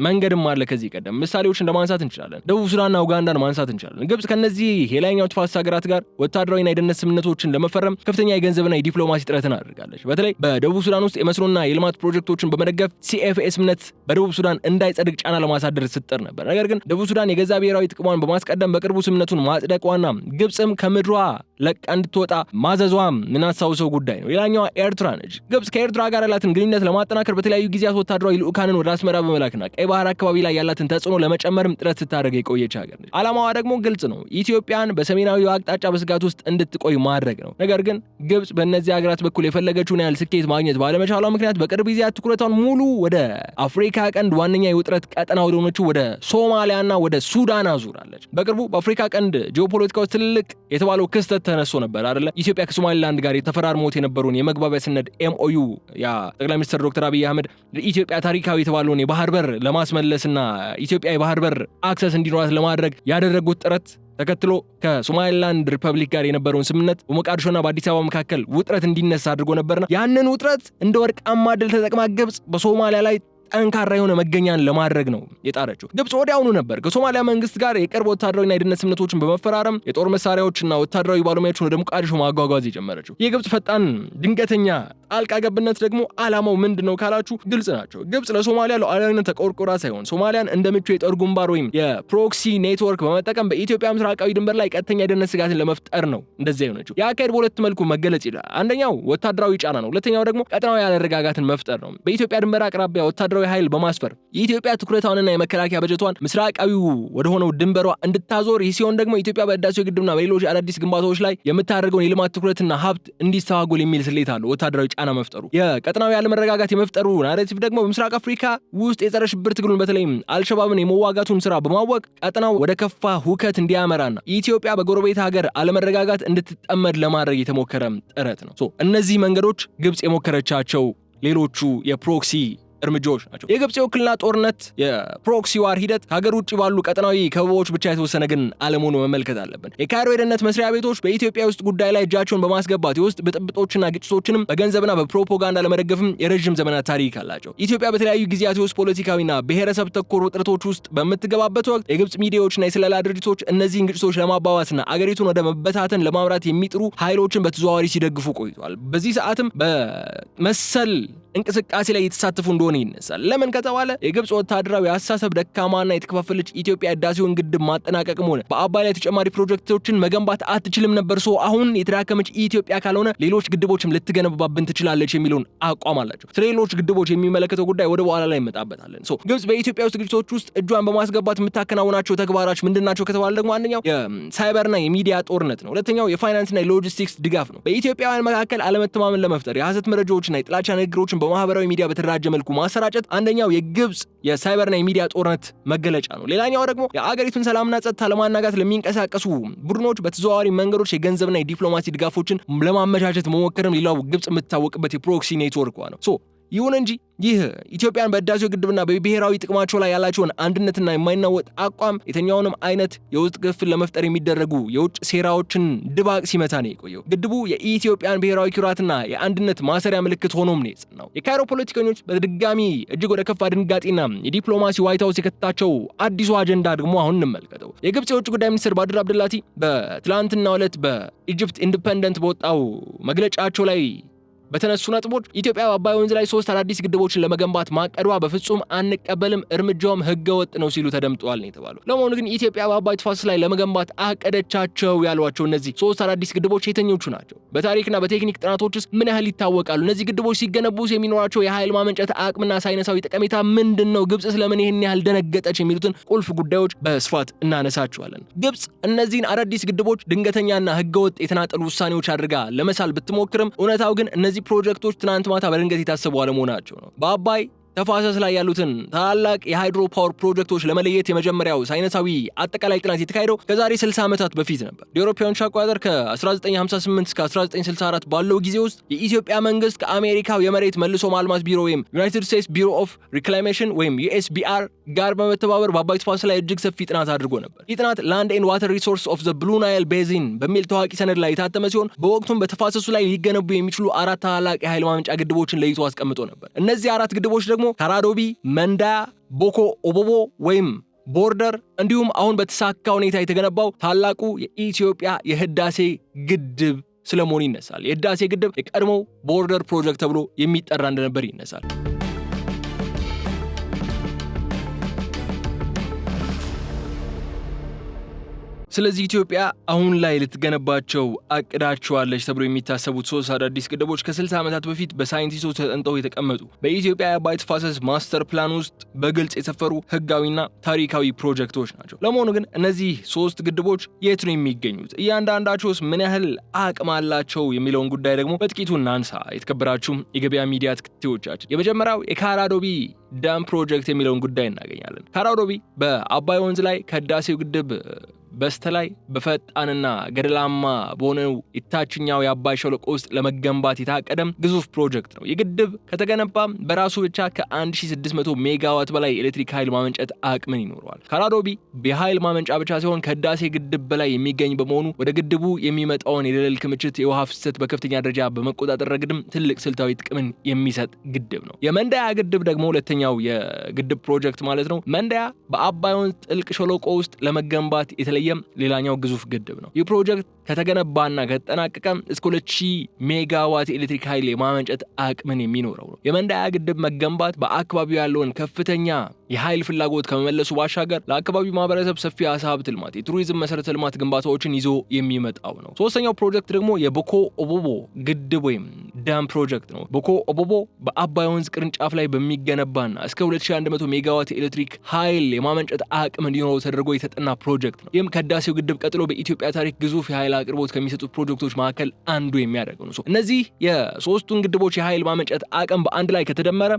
መንገድም አለ። ከዚህ ቀደም ምሳሌዎችን ለማንሳት እንችላለን። ደቡብ ሱዳንና ኡጋንዳን ማንሳት እንችላለን። ግብጽ ከነዚህ የላይኛው ተፋሰስ ሀገራት ጋር ወታደራዊና የደህንነት ስምምነቶችን ለመፈረም ከፍተኛ የገንዘብና የዲፕሎማሲ ጥረትን አድርጋለች። በተለይ በደቡብ ሱዳን ውስጥ የመስኖና የልማት ፕሮጀክቶችን በመደገፍ ሲኤፍኤስ ስምምነት በደቡብ ሱዳን እንዳይጸድቅ ጫና ለማሳደር ስትጥር ነበር። ነገር ግን ደቡብ ሱዳን የገዛ ብሔራዊ ጥቅሟን በማስቀደም በቅርቡ ስምምነቱን ማጽደቋና ግብጽም ከምድሯ ለቃ እንድትወጣ ማዘዟ ምናሳውሰው ጉዳይ ነው። ሌላኛዋ ኤርትራ ነች። ግብጽ ከኤርትራ ጋር ያላትን ግንኙነት ለማጠናከር በተለያዩ ጊዜያት ወታደራዊ ልዑካንን ወደ አስመራ በመላክና ቀይ ባህር አካባቢ ላይ ያላትን ተጽዕኖ ለመጨመርም ጥረት ስታደርግ የቆየች ሀገር ነች። ዓላማዋ ደግሞ ግልጽ ነው። ኢትዮጵያን በሰሜናዊው አቅጣጫ በስጋት ውስጥ እንድትቆይ ማድረግ ነው። ነገር ግን ግብጽ በእነዚህ ሀገራት በኩል የፈለገችውን ያህል ስኬት ማግኘት ባለመቻሏ ምክንያት በቅርብ ጊዜያት ትኩረቷን ሙሉ ወደ አፍሪካ ቀንድ ዋነኛ የውጥረት ቀጠና ወደ ሆነችው ወደ ሶማሊያና ወደ ሱዳን አዙራለች። በቅርቡ በአፍሪካ ቀንድ ጂኦፖለቲካ ውስጥ ትልቅ የተባለው ክስተት ተነስቶ ነበር አይደለ? ኢትዮጵያ ከሶማሊላንድ ጋር የተፈራርሞት የነበረውን የመግባቢያ ሰነድ ኤምኦዩ ያ ጠቅላይ ሚኒስትር ዶክተር አብይ አህመድ ኢትዮጵያ ታሪካዊ የተባለውን የባህር በር ለማስመለስና ኢትዮጵያ የባህር በር አክሰስ እንዲኖራት ለማድረግ ያደረጉት ጥረት ተከትሎ ከሶማሊላንድ ሪፐብሊክ ጋር የነበረውን ስምምነት በሞቃዲሾና በአዲስ አበባ መካከል ውጥረት እንዲነሳ አድርጎ ነበርና ያንን ውጥረት እንደ ወርቃማ ድል ተጠቅማ ግብጽ በሶማሊያ ላይ ጠንካራ የሆነ መገኛን ለማድረግ ነው የጣረችው። ግብጽ ወዲያውኑ ነበር ከሶማሊያ መንግስት ጋር የቅርብ ወታደራዊና የደህንነት ስምምነቶችን በመፈራረም የጦር መሳሪያዎችና ወታደራዊ ባለሙያዎችን ወደ ሞቃዲሾ ማጓጓዝ የጀመረችው። የግብጽ ፈጣን ድንገተኛ ጣልቃ ገብነት ደግሞ ዓላማው ምንድነው ካላችሁ ግልጽ ናቸው። ግብጽ ለሶማሊያ ሉዓላዊነት ተቆርቆራ ሳይሆን ሶማሊያን እንደ ምቹ የጦር ግንባር ወይም የፕሮክሲ ኔትወርክ በመጠቀም በኢትዮጵያ ምስራቃዊ ድንበር ላይ ቀጥተኛ የደህንነት ስጋትን ለመፍጠር ነው እንደዚህ የሆነችው። የአካሄድ በሁለት መልኩ መገለጽ ይችላል። አንደኛው ወታደራዊ ጫና ነው። ሁለተኛው ደግሞ ቀጠናዊ ያለመረጋጋትን መፍጠር ነው። በኢትዮጵያ ድንበር አቅራቢያ ወታደራዊ ኃይል በማስፈር የኢትዮጵያ ትኩረቷንና የመከላከያ በጀቷን ምስራቃዊው ወደ ሆነው ድንበሯ እንድታዞር፣ ይህ ሲሆን ደግሞ ኢትዮጵያ በህዳሴው ግድብና በሌሎች አዳዲስ ግንባታዎች ላይ የምታደርገውን የልማት ትኩረትና ሀብት እንዲስተዋጎል የሚል ስሌት አለው ወታደራዊ ጫና መፍጠሩ። የቀጠናዊ ያለመረጋጋት የመፍጠሩ ናሬቲቭ ደግሞ በምስራቅ አፍሪካ ውስጥ የጸረ ሽብር ትግሉን በተለይም አልሸባብን የመዋጋቱን ስራ በማወቅ ቀጠናው ወደ ከፋ ሁከት እንዲያመራና ኢትዮጵያ በጎረቤት ሀገር አለመረጋጋት እንድትጠመድ ለማድረግ የተሞከረ ጥረት ነው። እነዚህ መንገዶች ግብጽ የሞከረቻቸው ሌሎቹ የፕሮክሲ እርምጃዎች ናቸው። የግብጽ የውክልና ጦርነት የፕሮክሲ ዋር ሂደት ከሀገር ውጭ ባሉ ቀጠናዊ ከበባዎች ብቻ የተወሰነ ግን አለመሆኑ መመልከት አለብን። የካይሮ የደህንነት መስሪያ ቤቶች በኢትዮጵያ ውስጥ ጉዳይ ላይ እጃቸውን በማስገባት የውስጥ ብጥብጦችና ግጭቶችንም በገንዘብና በፕሮፓጋንዳ ለመደገፍም የረዥም ዘመናት ታሪክ አላቸው። ኢትዮጵያ በተለያዩ ጊዜያት የውስጥ ፖለቲካዊና ብሔረሰብ ተኮር ውጥረቶች ውስጥ በምትገባበት ወቅት የግብጽ ሚዲያዎችና የስለላ ድርጅቶች እነዚህን ግጭቶች ለማባባስና አገሪቱን ወደ መበታተን ለማምራት የሚጥሩ ኃይሎችን በተዘዋዋሪ ሲደግፉ ቆይቷል። በዚህ ሰዓትም በመሰል እንቅስቃሴ ላይ የተሳተፉ እንደሆነ ይነሳል። ለምን ከተባለ የግብጽ ወታደራዊ አስተሳሰብ ደካማና የተከፋፈለች ኢትዮጵያ ህዳሴውን ግድብ ማጠናቀቅም ሆነ በአባይ ላይ ተጨማሪ ፕሮጀክቶችን መገንባት አትችልም ነበር። አሁን የተዳከመች ኢትዮጵያ ካልሆነ ሌሎች ግድቦችም ልትገነባብን ትችላለች የሚለውን አቋም አላቸው። ስለሌሎች ግድቦች የሚመለከተው ጉዳይ ወደ በኋላ ላይ እንመጣበታለን። ግብጽ በኢትዮጵያ ውስጥ ግጭቶች ውስጥ እጇን በማስገባት የምታከናውናቸው ተግባራች ምንድናቸው ከተባለ ደግሞ አንደኛው የሳይበርና የሚዲያ ጦርነት ነው። ሁለተኛው የፋይናንስና የሎጂስቲክስ ድጋፍ ነው። በኢትዮጵያውያን መካከል አለመተማመን ለመፍጠር የሐሰት መረጃዎችና የጥላቻ ንግግሮችን በማህበራዊ ሚዲያ በተደራጀ መልኩ ማሰራጨት አንደኛው የግብጽ የሳይበርና የሚዲያ ጦርነት መገለጫ ነው። ሌላኛው ደግሞ የአገሪቱን ሰላምና ጸጥታ ለማናጋት ለሚንቀሳቀሱ ቡድኖች በተዘዋዋሪ መንገዶች የገንዘብና የዲፕሎማሲ ድጋፎችን ለማመቻቸት መሞከርም ሌላው ግብጽ የምትታወቅበት የፕሮክሲ ኔትወርክ ነው። ይሁን እንጂ ይህ ኢትዮጵያን በህዳሴው ግድብና በብሔራዊ ጥቅማቸው ላይ ያላቸውን አንድነትና የማይናወጥ አቋም የተኛውንም አይነት የውስጥ ክፍል ለመፍጠር የሚደረጉ የውጭ ሴራዎችን ድባቅ ሲመታ ነው የቆየው። ግድቡ የኢትዮጵያን ብሔራዊ ኩራትና የአንድነት ማሰሪያ ምልክት ሆኖም ነው የጸናው። የካይሮ ፖለቲከኞች በድጋሚ እጅግ ወደ ከፋ ድንጋጤና የዲፕሎማሲ ዋይት ሃውስ የከተታቸው አዲሱ አጀንዳ ደግሞ አሁን እንመልከተው። የግብጽ የውጭ ጉዳይ ሚኒስትር ባድር አብደላቲ በትላንትናው ዕለት በኢጅፕት ኢንዲፔንደንት በወጣው መግለጫቸው ላይ በተነሱ ነጥቦች ኢትዮጵያ በአባይ ወንዝ ላይ 3 አዳዲስ ግድቦችን ለመገንባት ማቀዷ በፍጹም አንቀበልም፣ እርምጃውም ህገወጥ ነው ሲሉ ተደምጠዋል ነው የተባለው። ለመሆኑ ግን ኢትዮጵያ በአባይ ተፋሰስ ላይ ለመገንባት አቀደቻቸው ያሏቸው እነዚህ 3 አዳዲስ ግድቦች የትኞቹ ናቸው? በታሪክና በቴክኒክ ጥናቶችስ ምን ያህል ይታወቃሉ? እነዚህ ግድቦች ሲገነቡስ የሚኖራቸው የኃይል ማመንጨት አቅምና ሳይንሳዊ ጠቀሜታ ምንድነው? ግብጽ ስለምን ይሄን ያህል ደነገጠች? የሚሉትን ቁልፍ ጉዳዮች በስፋት እናነሳቸዋለን። ግብጽ እነዚህን አዳዲስ ግድቦች ድንገተኛና ህገወጥ የተናጠሉ ውሳኔዎች አድርጋ ለመሳል ብትሞክርም እውነታው ግን እነዚህ ፕሮጀክቶች ትናንት ማታ በድንገት የታሰቡ አለመሆናቸው ነው። በአባይ ተፋሰስ ላይ ያሉትን ታላላቅ የሃይድሮ ፓወር ፕሮጀክቶች ለመለየት የመጀመሪያው ሳይንሳዊ አጠቃላይ ጥናት የተካሄደው ከዛሬ 60 ዓመታት በፊት ነበር። የአውሮፓውያን አቆጣጠር ከ1958 እስከ 1964 ባለው ጊዜ ውስጥ የኢትዮጵያ መንግስት ከአሜሪካው የመሬት መልሶ ማልማት ቢሮ ወይም ዩናይትድ ስቴትስ ቢሮ ኦፍ ሪክላሜሽን ወይም ዩኤስቢአር ጋር በመተባበር በአባይ ተፋሰስ ላይ እጅግ ሰፊ ጥናት አድርጎ ነበር። ይህ ጥናት ላንድ ኤንድ ዋተር ሪሶርስ ኦፍ ዘ ብሉ ናይል ቤዚን በሚል ታዋቂ ሰነድ ላይ የታተመ ሲሆን በወቅቱም በተፋሰሱ ላይ ሊገነቡ የሚችሉ 4 ታላላቅ የኃይል ማመንጫ ግድቦችን ለይቶ አስቀምጦ ነበር። እነዚህ 4 ግድቦች ደግሞ ካራዶቢ፣ መንዳያ፣ ቦኮ ኦቦቦ ወይም ቦርደር እንዲሁም አሁን በተሳካ ሁኔታ የተገነባው ታላቁ የኢትዮጵያ የህዳሴ ግድብ ስለመሆኑ ይነሳል። የህዳሴ ግድብ የቀድሞው ቦርደር ፕሮጀክት ተብሎ የሚጠራ እንደነበር ይነሳል። ስለዚህ ኢትዮጵያ አሁን ላይ ልትገነባቸው አቅዳቸዋለች ተብሎ የሚታሰቡት 3 አዳዲስ ግድቦች ከ60 ዓመታት በፊት በሳይንቲስቶች ተጠንተው የተቀመጡ በኢትዮጵያ የአባይ ተፋሰስ ማስተር ፕላን ውስጥ በግልጽ የሰፈሩ ህጋዊና ታሪካዊ ፕሮጀክቶች ናቸው። ለመሆኑ ግን እነዚህ 3 ግድቦች የት ነው የሚገኙት? እያንዳንዳቸውስ ምን ያህል አቅም አላቸው የሚለውን ጉዳይ ደግሞ በጥቂቱ እናንሳ። የተከበራችሁ የገበያ ሚዲያ ተከታታዮቻችን የመጀመሪያው የካራዶቢ ዳም ፕሮጀክት የሚለውን ጉዳይ እናገኛለን። ካራዶቢ በአባይ ወንዝ ላይ ከህዳሴው ግድብ በስተላይ በፈጣንና ገደላማ በሆነው የታችኛው የአባይ ሸለቆ ውስጥ ለመገንባት የታቀደም ግዙፍ ፕሮጀክት ነው። የግድብ ከተገነባ በራሱ ብቻ ከ1600 ሜጋዋት በላይ ኤሌክትሪክ ኃይል ማመንጨት አቅምን ይኖረዋል። ካራዶቢ የኃይል ማመንጫ ብቻ ሲሆን ከህዳሴ ግድብ በላይ የሚገኝ በመሆኑ ወደ ግድቡ የሚመጣውን የደለል ክምችት የውሃ ፍሰት በከፍተኛ ደረጃ በመቆጣጠር ረገድም ትልቅ ስልታዊ ጥቅምን የሚሰጥ ግድብ ነው። የመንዳያ ግድብ ደግሞ ሁለተኛው የግድብ ፕሮጀክት ማለት ነው። መንዳያ በአባይ ወንዝ ጥልቅ ሸለቆ ውስጥ ለመገንባት የተለየ ሌላኛው ግዙፍ ግድብ ነው። ይህ ፕሮጀክት ከተገነባና ከተጠናቀቀ እስከ 2000 ሜጋዋት ኤሌክትሪክ ኃይል የማመንጨት አቅምን የሚኖረው ነው። የመንዳያ ግድብ መገንባት በአካባቢው ያለውን ከፍተኛ የኃይል ፍላጎት ከመመለሱ ባሻገር ለአካባቢው ማህበረሰብ ሰፊ የዓሳ ሀብት ልማት፣ የቱሪዝም መሰረተ ልማት ግንባታዎችን ይዞ የሚመጣው ነው። ሶስተኛው ፕሮጀክት ደግሞ የቦኮ ኦቦቦ ግድብ ወይም ዳም ፕሮጀክት ነው። ቦኮ ኦቦቦ በአባይ ወንዝ ቅርንጫፍ ላይ በሚገነባና እስከ 2100 ሜጋዋት ኤሌክትሪክ ኃይል የማመንጨት አቅም እንዲኖረው ተደርጎ የተጠና ፕሮጀክት ነው። ይህም ከህዳሴው ግድብ ቀጥሎ በኢትዮጵያ ታሪክ ግዙፍ የኃይል አቅርቦት ከሚሰጡት ፕሮጀክቶች መካከል አንዱ የሚያደርገው ነው። እነዚህ የሶስቱን ግድቦች የኃይል ማመንጨት አቅም በአንድ ላይ ከተደመረ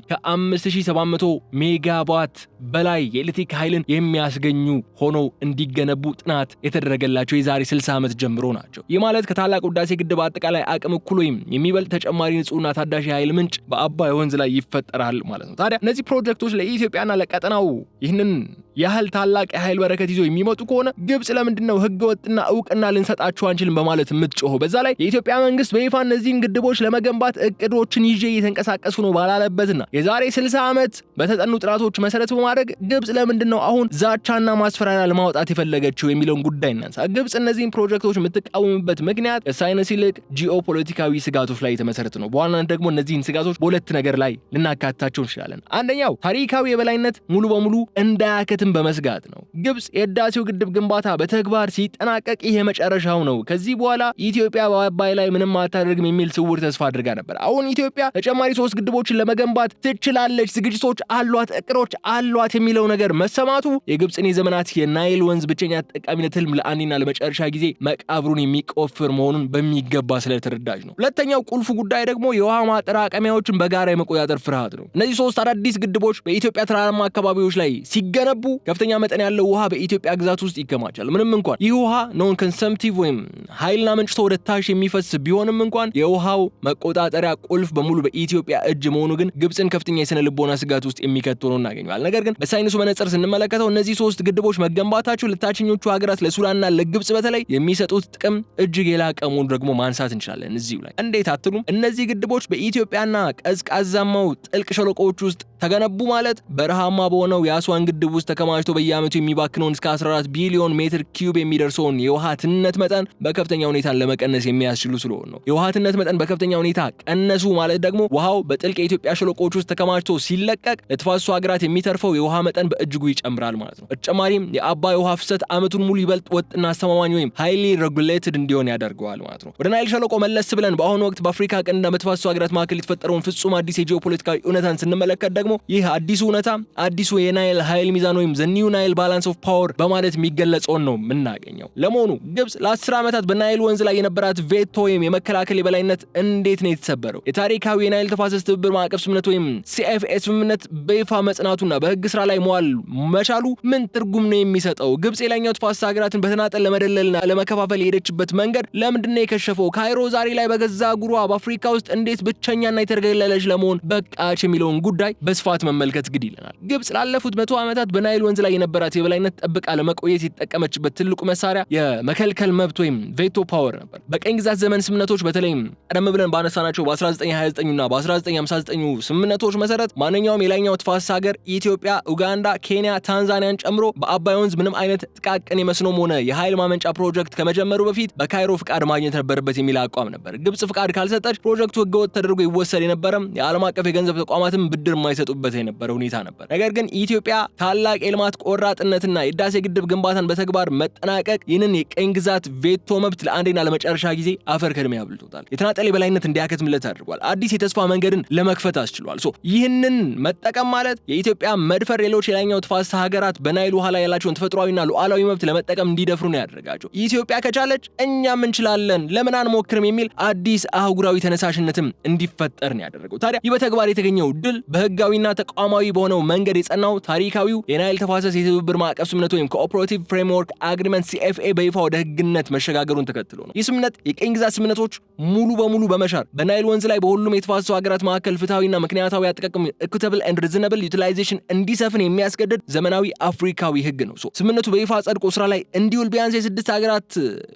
ከ5700 ሜጋዋት በላይ የኤሌክትሪክ ኃይልን የሚያስገኙ ሆነው እንዲገነቡ ጥናት የተደረገላቸው የዛሬ 60 ዓመት ጀምሮ ናቸው። ይህ ማለት ከታላቁ ህዳሴ ግድብ አጠቃላይ አቅም እኩል ወይም የሚበልጥ ተጨማሪ ንጹህና ታዳሽ የኃይል ምንጭ በአባይ ወንዝ ላይ ይፈጠራል ማለት ነው። ታዲያ እነዚህ ፕሮጀክቶች ለኢትዮጵያና ለቀጠናው ይህንን ያህል ታላቅ የኃይል በረከት ይዞ የሚመጡ ከሆነ ግብጽ ለምንድነው ህገወጥና እውቅና ልንሰጣቸው አንችልም በማለት የምትጮኸው? በዛ ላይ የኢትዮጵያ መንግስት በይፋ እነዚህን ግድቦች ለመገንባት እቅዶችን ይዤ እየተንቀሳቀሱ ነው ባላለበትና የዛሬ 60 ዓመት በተጠኑ ጥናቶች መሰረት በማድረግ ግብጽ ለምንድነው አሁን ዛቻና ማስፈራሪያ ለማውጣት የፈለገችው የሚለውን ጉዳይ እናንሳ። ግብጽ እነዚህን ፕሮጀክቶች የምትቃወምበት ምክንያት ከሳይንስ ይልቅ ጂኦፖለቲካዊ ስጋቶች ላይ የተመሰረተ ነው። በዋናነት ደግሞ እነዚህን ስጋቶች በሁለት ነገር ላይ ልናካትታቸው እንችላለን። አንደኛው ታሪካዊ የበላይነት ሙሉ በሙሉ እንዳያከትም በመስጋት ነው። ግብጽ የህዳሴው ግድብ ግንባታ በተግባር ሲጠናቀቅ ይሄ መጨረሻው ነው፣ ከዚህ በኋላ ኢትዮጵያ በአባይ ላይ ምንም አታደርግም የሚል ስውር ተስፋ አድርጋ ነበር። አሁን ኢትዮጵያ ተጨማሪ 3 ግድቦችን ለመገንባት ትችላለች፣ ዝግጅቶች አሏት፣ እቅዶች አሏት የሚለው ነገር መሰማቱ የግብጽን የዘመናት የናይል ወንዝ ብቸኛ ተጠቃሚነት ህልም ለአንዴና ለመጨረሻ ጊዜ መቃብሩን የሚቆፍር መሆኑን በሚገባ ስለተረዳች ነው። ሁለተኛው ቁልፉ ጉዳይ ደግሞ የውሃ ማጠራቀሚያዎችን በጋራ የመቆጣጠር ፍርሃት ነው። እነዚህ 3 አዳዲስ ግድቦች በኢትዮጵያ ተራራማ አካባቢዎች ላይ ሲገነቡ ከፍተኛ መጠን ያለው ውሃ በኢትዮጵያ ግዛት ውስጥ ይከማቻል። ምንም እንኳን ይህ ውሃ ኖን ኮንሰምፕቲቭ ወይም ኃይልና መንጭቶ ወደ ታች የሚፈስ ቢሆንም እንኳን የውሃው መቆጣጠሪያ ቁልፍ በሙሉ በኢትዮጵያ እጅ መሆኑ ግን ግብጽን ከፍተኛ የስነ ልቦና ስጋት ውስጥ የሚከት ሆኖ እናገኘዋለን። ነገር ግን በሳይንሱ መነጽር ስንመለከተው እነዚህ 3 ግድቦች መገንባታቸው ለታችኞቹ ሀገራት ለሱዳንና ለግብጽ በተለይ የሚሰጡት ጥቅም እጅግ የላቀ መሆኑን ደግሞ ማንሳት እንችላለን። እዚሁ ላይ እንዴት አትሉም? እነዚህ ግድቦች በኢትዮጵያና ቀዝቃዛማው ጥልቅ ሸለቆዎች ውስጥ ተገነቡ ማለት በረሃማ በሆነው የአስዋን ግድብ ውስጥ ተከማችቶ በየዓመቱ የሚባክነውን እስከ 14 ቢሊዮን ሜትር ኪዩብ የሚደርሰውን የውሃ ትነት መጠን በከፍተኛ ሁኔታ ለመቀነስ የሚያስችሉ ስለሆነ ነው። የውሃትነት መጠን በከፍተኛ ሁኔታ ቀነሱ ማለት ደግሞ ውሃው በጥልቅ የኢትዮጵያ ሸለቆዎች ውስጥ ተከማችቶ ሲለቀቅ ለተፋሰሱ ሀገራት የሚተርፈው የውሃ መጠን በእጅጉ ይጨምራል ማለት ነው። በተጨማሪም የአባይ ውሃ ፍሰት ዓመቱን ሙሉ ይበልጥ ወጥና አስተማማኝ ወይም ሃይሊ ሬጉሌትድ እንዲሆን ያደርገዋል ማለት ነው። ወደ ናይል ሸለቆ መለስ ብለን በአሁኑ ወቅት በአፍሪካ ቀንድና በተፋሰሱ ሀገራት መካከል የተፈጠረውን ፍጹም አዲስ የጂኦፖለቲካዊ እውነታን ስንመለከት ደግሞ ይህ አዲሱ እውነታ አዲሱ የናይል ኃይል ሚዛን ወይም ዘ ኒው ናይል ባላንስ ኦፍ ፓወር በማለት የሚገለጸውን ነው የምናገኘው። ለመሆኑ ግብጽ ለ10 ዓመታት በናይል ወንዝ ላይ የነበራት ቬቶ ወይም የመከላከል የበላይነት እንዴት ነው የተሰበረው? የታሪካዊ የናይል ተፋሰስ ትብብር ማዕቀፍ ስምምነት ወይም ሲኤፍኤ ስምምነት በይፋ መጽናቱና በህግ ስራ ላይ መዋል መቻሉ ምን ትርጉም ነው የሚሰጠው? ግብጽ የላይኛው ተፋሰስ ሀገራትን በተናጠል ለመደለልና ለመከፋፈል የሄደችበት መንገድ ለምንድነው የከሸፈው? ካይሮ ዛሬ ላይ በገዛ ጉሯ በአፍሪካ ውስጥ እንዴት ብቸኛና የተገለለች ለመሆን በቃች የሚለውን ጉዳይ በስፋት መመልከት ግድ ይለናል። ግብጽ ላለፉት 100 ዓመታት በናይል ወንዝ ላይ የነበራት የበላይነት ጠብቃ ለመቆየት የተጠቀመችበት ትልቁ መሳሪያ የመከልከል መብት ወይም ቬቶ ፓወር ነበር። በቀኝ ግዛት ዘመን ስምምነቶች በተለይም ቀደም ብለን ባነሳናቸው በ1929 እና በ1959 ስምምነቶች መሰረት ማንኛውም የላይኛው ተፋሰስ ሀገር ኢትዮጵያ፣ ኡጋንዳ፣ ኬንያ፣ ታንዛኒያን ጨምሮ በአባይ ወንዝ ምንም አይነት ጥቃቅን የመስኖም ሆነ የኃይል ማመንጫ ፕሮጀክት ከመጀመሩ በፊት በካይሮ ፍቃድ ማግኘት ነበረበት የሚል አቋም ነበር። ግብጽ ፍቃድ ካልሰጠች ፕሮጀክቱ ህገወጥ ተደርጎ ይወሰድ የነበረም የዓለም አቀፍ የገንዘብ ተቋማትም ብድር የማይሰጡበት የነበረ ሁኔታ ነበር። ነገር ግን ኢትዮጵያ ታላቅ የልማት ቆራጥነትና የህዳሴ ግድብ ግንባታን በተግባር መጠናቀቅ ይህንን የቀኝ ግዛት ቬቶ መብት ለአንዴና ለመጨረሻ ጊዜ አፈር ከድሜ ያብልቶታል። የተናጠል የበላይነት እንዲያከትምለት አድርጓል። አዲስ የተስፋ መንገድን ለመክፈት አስችሏል። ይህንን መጠቀም ማለት የኢትዮጵያ መድፈር ሌሎች የላይኛው ተፋሰስ ሀገራት በናይል ውሃ ላይ ያላቸውን ተፈጥሯዊና ሉዓላዊ መብት ለመጠቀም እንዲደፍሩ ነው ያደረጋቸው። ኢትዮጵያ ከቻለች እኛም እንችላለን ለምን አንሞክርም የሚል አዲስ አህጉራዊ ተነሳሽነትም እንዲፈጠር ነው ያደረገው። ታዲያ ይህ በተግባር የተገኘው ድል በህጋዊና ተቋማዊ በሆነው መንገድ የጸናው ታሪካዊው የናይል ተፋሰስ የትብብር ማዕቀፍ ስምምነት ወይም ኮኦፐሬቲቭ ፍሬምወርክ አግሪመንት ሲኤፍኤ በይፋ ወደ ህግነት መሸጋገሩን ተከትሎ ነው። ይህ ስምምነት የቀኝ ግዛት ስምምነቶች ሙሉ በሙሉ በመሻር በናይል ወንዝ ላይ በሁሉም የተፋሰሱ ሀገራት መካከል ፍትሃዊና ምክንያታዊ አጠቃቀም ኢኩዊታብል ኤንድ ሪዝነብል ዩቲላይዜሽን እንዲሰፍን የሚያስገድድ ዘመናዊ አፍሪካዊ ህግ ነው። ስምምነቱ በይፋ ጸድቆ ስራ ላይ እንዲውል ቢያንስ የ6 ሀገራት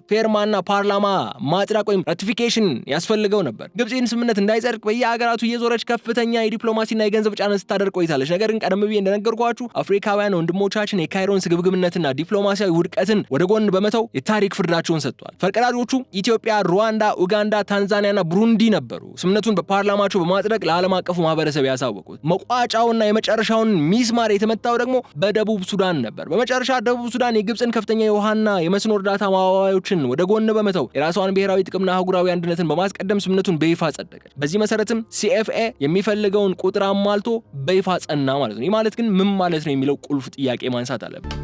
ፌርማና ፓርላማ ማጽደቅ ወይም ራቲፊኬሽን ያስፈልገው ነበር። ግብጽ ይህን ስምምነት እንዳይጸድቅ በየሀገራቱ እየዞረች ከፍተኛ የዲፕሎማሲና የገንዘብ ጫና ስታደርግ ቆይታለች። ነገር ግን ቀደም ብዬ እንደነገርኳችሁ አፍሪካውያን ወንድሞቻችን የካይሮን ስግብግብነትና ዲፕሎማሲያዊ ውድቀትን ወደ ጎን በመተው የታሪክ ፍርዳቸውን ሰጥቷል። ፈርቀዳጆቹ ኢትዮጵያ፣ ሩዋንዳ፣ ኡጋንዳ፣ ታንዛኒያና ብሩንዲ ነበሩ። ስምምነቱን በፓርላማቸው በማጽደቅ ለዓለም አቀፉ ማህበረሰብ ያሳወቁት። መቋጫውና የመጨረሻውን ሚስማር የተመታው ደግሞ በደቡብ ሱዳን ነበር። በመጨረሻ ደቡብ ሱዳን የግብጽን ከፍተኛ የውሃና የመስኖ እርዳታ ማዋዋዮችን ወደ ጎን በመተው የራሷን ብሔራዊ ጥቅምና አህጉራዊ አንድነትን በማስቀደም ስምምነቱን በይፋ ጸደቀች። በዚህ መሰረትም ሲኤፍኤ የሚፈልገውን ቁጥር አሟልቶ በይፋ ጸና ማለት ነው። ይህ ማለት ግን ምን ማለት ነው የሚለው ቁልፍ ጥያቄ ማንሳት አለብን።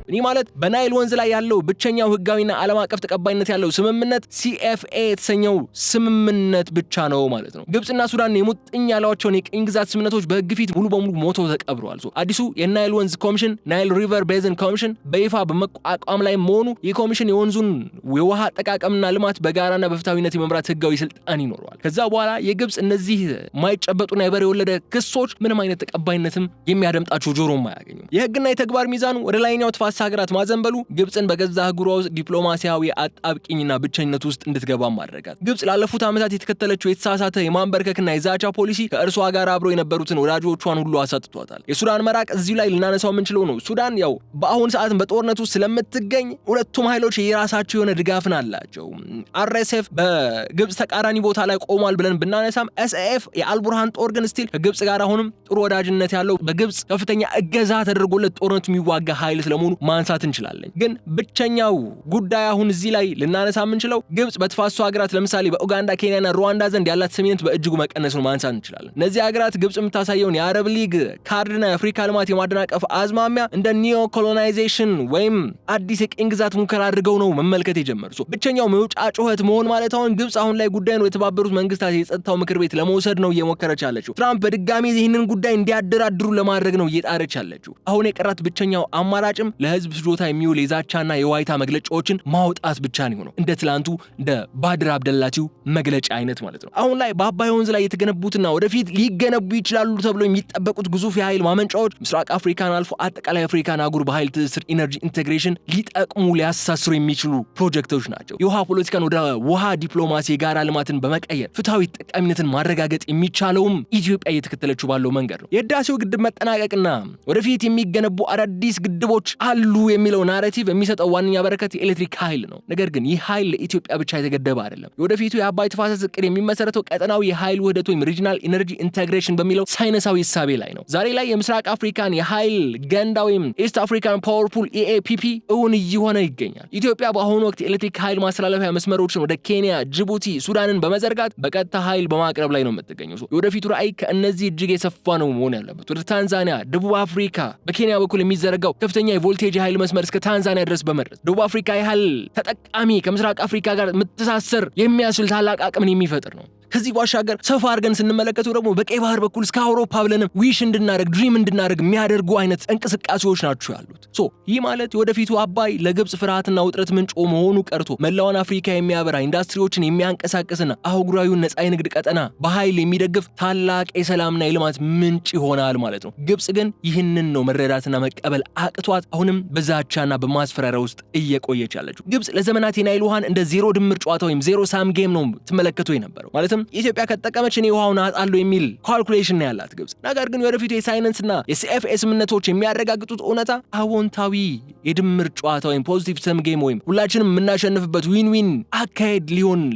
ይህ ማለት በናይል ወንዝ ላይ ያለው ብቸኛው ህጋዊና ዓለም አቀፍ ተቀባይነት ያለው ስምምነት ሲኤፍኤ የተሰኘው ስምምነት ብቻ ነው ማለት ነው። ግብጽና ሱዳን የሙጥኝ ያሏቸውን የቅኝ ግዛት ስምምነቶች በህግ ፊት ሙሉ በሙሉ ሞተው ተቀብረዋል። አዲሱ የናይል ወንዝ ኮሚሽን ናይል ሪቨር ቤዝን ኮሚሽን በይፋ በመቋቋም ላይ መሆኑ ይህ ኮሚሽን የወንዙን የውሃ አጠቃቀምና ልማት በጋራና በፍትሃዊነት የመምራት ህጋዊ ስልጣን ይኖረዋል። ከዛ በኋላ የግብጽ እነዚህ የማይጨበጡና የበሬ የወለደ ክሶች ምንም አይነት ተቀባይነትም የሚያደምጣቸው ጆሮም አያገኙም። የህግና የተግባር ሚዛኑ ወደ ላይኛው ተፋሰስ ሀገራት ማዘንበሉ ግብጽን በገዛ አህጉሯ ውስጥ ዲፕሎማሲያዊ አጣብቂኝና ብቸኝነት ውስጥ እንድትገባ ማድረጋት። ግብጽ ላለፉት ዓመታት የተከተለችው የተሳሳተ የማንበርከክና የዛቻ ፖሊሲ ከእርሷ ጋር አብረው የነበሩትን ወዳጆቿን ሁሉ አሳጥቷታል። የሱዳን መራቅ እዚሁ ላይ ልናነሳው የምንችለው ነው። ሱዳን ያው በአሁን ሰዓት በጦርነቱ ስለምትገኝ ሁለቱም ኃይሎች የራሳቸው የሆነ ድጋፍን አላቸው። አርኤስኤፍ በግብጽ ተቃራኒ ቦታ ላይ ቆሟል ብለን ብናነሳም ኤስኤፍ የአልቡርሃን ጦር ግን ስቲል ከግብጽ ጋር አሁንም ጥሩ ወዳጅነት ያለው በግብጽ ከፍተኛ እገዛ ተደርጎለት ጦርነቱ የሚዋጋ ኃይል ስለመሆኑ ማንሳት እንችላለን። ግን ብቸኛው ጉዳይ አሁን እዚህ ላይ ልናነሳ የምንችለው ግብጽ በተፋሰሱ ሀገራት ለምሳሌ በኡጋንዳ፣ ኬንያና ሩዋንዳ ዘንድ ያላት ሰሚነት በእጅጉ መቀነሱን ማንሳት እንችላለን። እነዚህ ሀገራት ግብጽ የምታሳየውን የአረብ ሊግ ካርድና የአፍሪካ ልማት የማደናቀፍ አዝማሚያ እንደ ኒዮ ኮሎናይዜሽን ወይም አዲስ የቅኝ ግዛት ሙከራ አድርገው ነው መመልከት የጀመሩት። ብቸኛው መውጫ ጩኸት መሆን ማለት አሁን ግብጽ አሁን ላይ ጉዳዩን ወደ ተባበሩት መንግስታት የጸጥታው ምክር ቤት ለመውሰድ ነው እየሞከረች ያለችው። ትራምፕ በድጋሚ ይህንን ጉዳይ እንዲያደራድሩ ለማድረግ ነው እየጣረች ያለችው። አሁን የቀራት ብቸኛው አማራጭም ለህዝብ ፍጆታ የሚውል የዛቻና የዋይታ መግለጫዎችን ማውጣት ብቻ ነው። እንደ ትላንቱ እንደ ባድር አብደላቲው መግለጫ አይነት ማለት ነው። አሁን ላይ በአባይ ወንዝ ላይ የተገነቡትና ወደፊት ሊገነቡ ይችላሉ ተብሎ የሚጠበቁት ግዙፍ የኃይል ማመንጫዎች ምስራቅ አፍሪካን አልፎ አጠቃላይ አፍሪካን አህጉር በኃይል ትስስር ኢነርጂ ኢንቴግሬሽን ሊጠቅሙ ሊያሳስሩ የሚችሉ ፕሮጀክቶች ናቸው። የውሃ ፖለቲካን ወደ ውሃ ዲፕሎማሲ የጋራ ልማትን በመቀየር ፍትሃዊ ጠቃሚነትን ማረጋገጥ የሚቻለውም ኢትዮጵያ እየተከተለችው ባለው መንገድ ነው። የህዳሴው ግድብ መጠናቀቅና ወደፊት የሚገነቡ አዳዲስ ግድቦች አሉ የሚለው ናሬቲቭ የሚሰጠው ዋነኛ በረከት የኤሌክትሪክ ኃይል ነው። ነገር ግን ይህ ኃይል ለኢትዮጵያ ብቻ የተገደበ አይደለም። የወደፊቱ የአባይ ተፋሰስ እቅድ የሚመሰረተው ቀጠናዊ የኃይል ውህደት ወይም ሪጂናል ኢነርጂ ኢንቴግሬሽን በሚለው ሳይንሳዊ እሳቤ ላይ ነው። ዛሬ ላይ የምስራቅ አፍሪካን የኃይል ገንዳ ወይም ኢስት አፍሪካን ፓወር ፑል ኢኤፒፒ እውን እየሆነ ይገኛል። ኢትዮጵያ በአሁኑ ወቅት የኤሌክትሪክ ኃይል ማስተላለፊያ መስመሮችን ወደ ኬንያ፣ ጅቡቲ፣ ሱዳንን በመዘርጋት በቀጥታ ኃይል በማቅረብ ላይ ነው የምትገኘው። የወደፊቱ ራዕይ ከእነዚህ እጅግ የሰፋ ነው መሆን ያለበት። ወደ ታንዛኒያ፣ ደቡብ አፍሪካ በኬንያ በኩል የሚዘረጋው ከፍተኛ የቮልቴጅ የኃይል መስመር እስከ ታንዛኒያ ድረስ በመድረስ ደቡብ አፍሪካ የኃይል ተጠቃሚ ከምስራቅ አፍሪካ ጋር መተሳሰር የሚያስችል ታላቅ አቅምን የሚፈጥር ነው። ከዚህ ባሻገር ሰፋ አድርገን ስንመለከተው ደግሞ በቀይ ባህር በኩል እስከ አውሮፓ ብለንም ዊሽ እንድናደርግ ድሪም እንድናደርግ የሚያደርጉ አይነት እንቅስቃሴዎች ናቸው ያሉት። ይህ ማለት የወደፊቱ አባይ ለግብጽ ፍርሃትና ውጥረት ምንጭ መሆኑ ቀርቶ መላውን አፍሪካ የሚያበራ ኢንዱስትሪዎችን የሚያንቀሳቅስና አህጉራዊውን ነፃ የንግድ ቀጠና በኃይል የሚደግፍ ታላቅ የሰላምና የልማት ምንጭ ይሆናል ማለት ነው። ግብጽ ግን ይህንን ነው መረዳትና መቀበል አቅቷት አሁንም በዛቻና በማስፈራሪያ ውስጥ እየቆየች ያለችው። ግብጽ ለዘመናት የናይል ውሃን እንደ ዜሮ ድምር ጨዋታ ወይም ዜሮ ሳም ጌም ነው ትመለከቱ የነበረው። ማለትም ኢትዮጵያ ከተጠቀመች እኔ ውሃውን አጣለሁ የሚል ካልኩሌሽን ነው ያላት ግብጽ። ነገር ግን የወደፊቱ የሳይንስና የሲኤፍኤ ስምምነቶች የሚያረጋግጡት እውነታ አዎንታዊ የድምር ጨዋታ ወይም ፖዚቲቭ ሰም ጌም ወይም ሁላችንም የምናሸንፍበት ዊን ዊን አካሄድ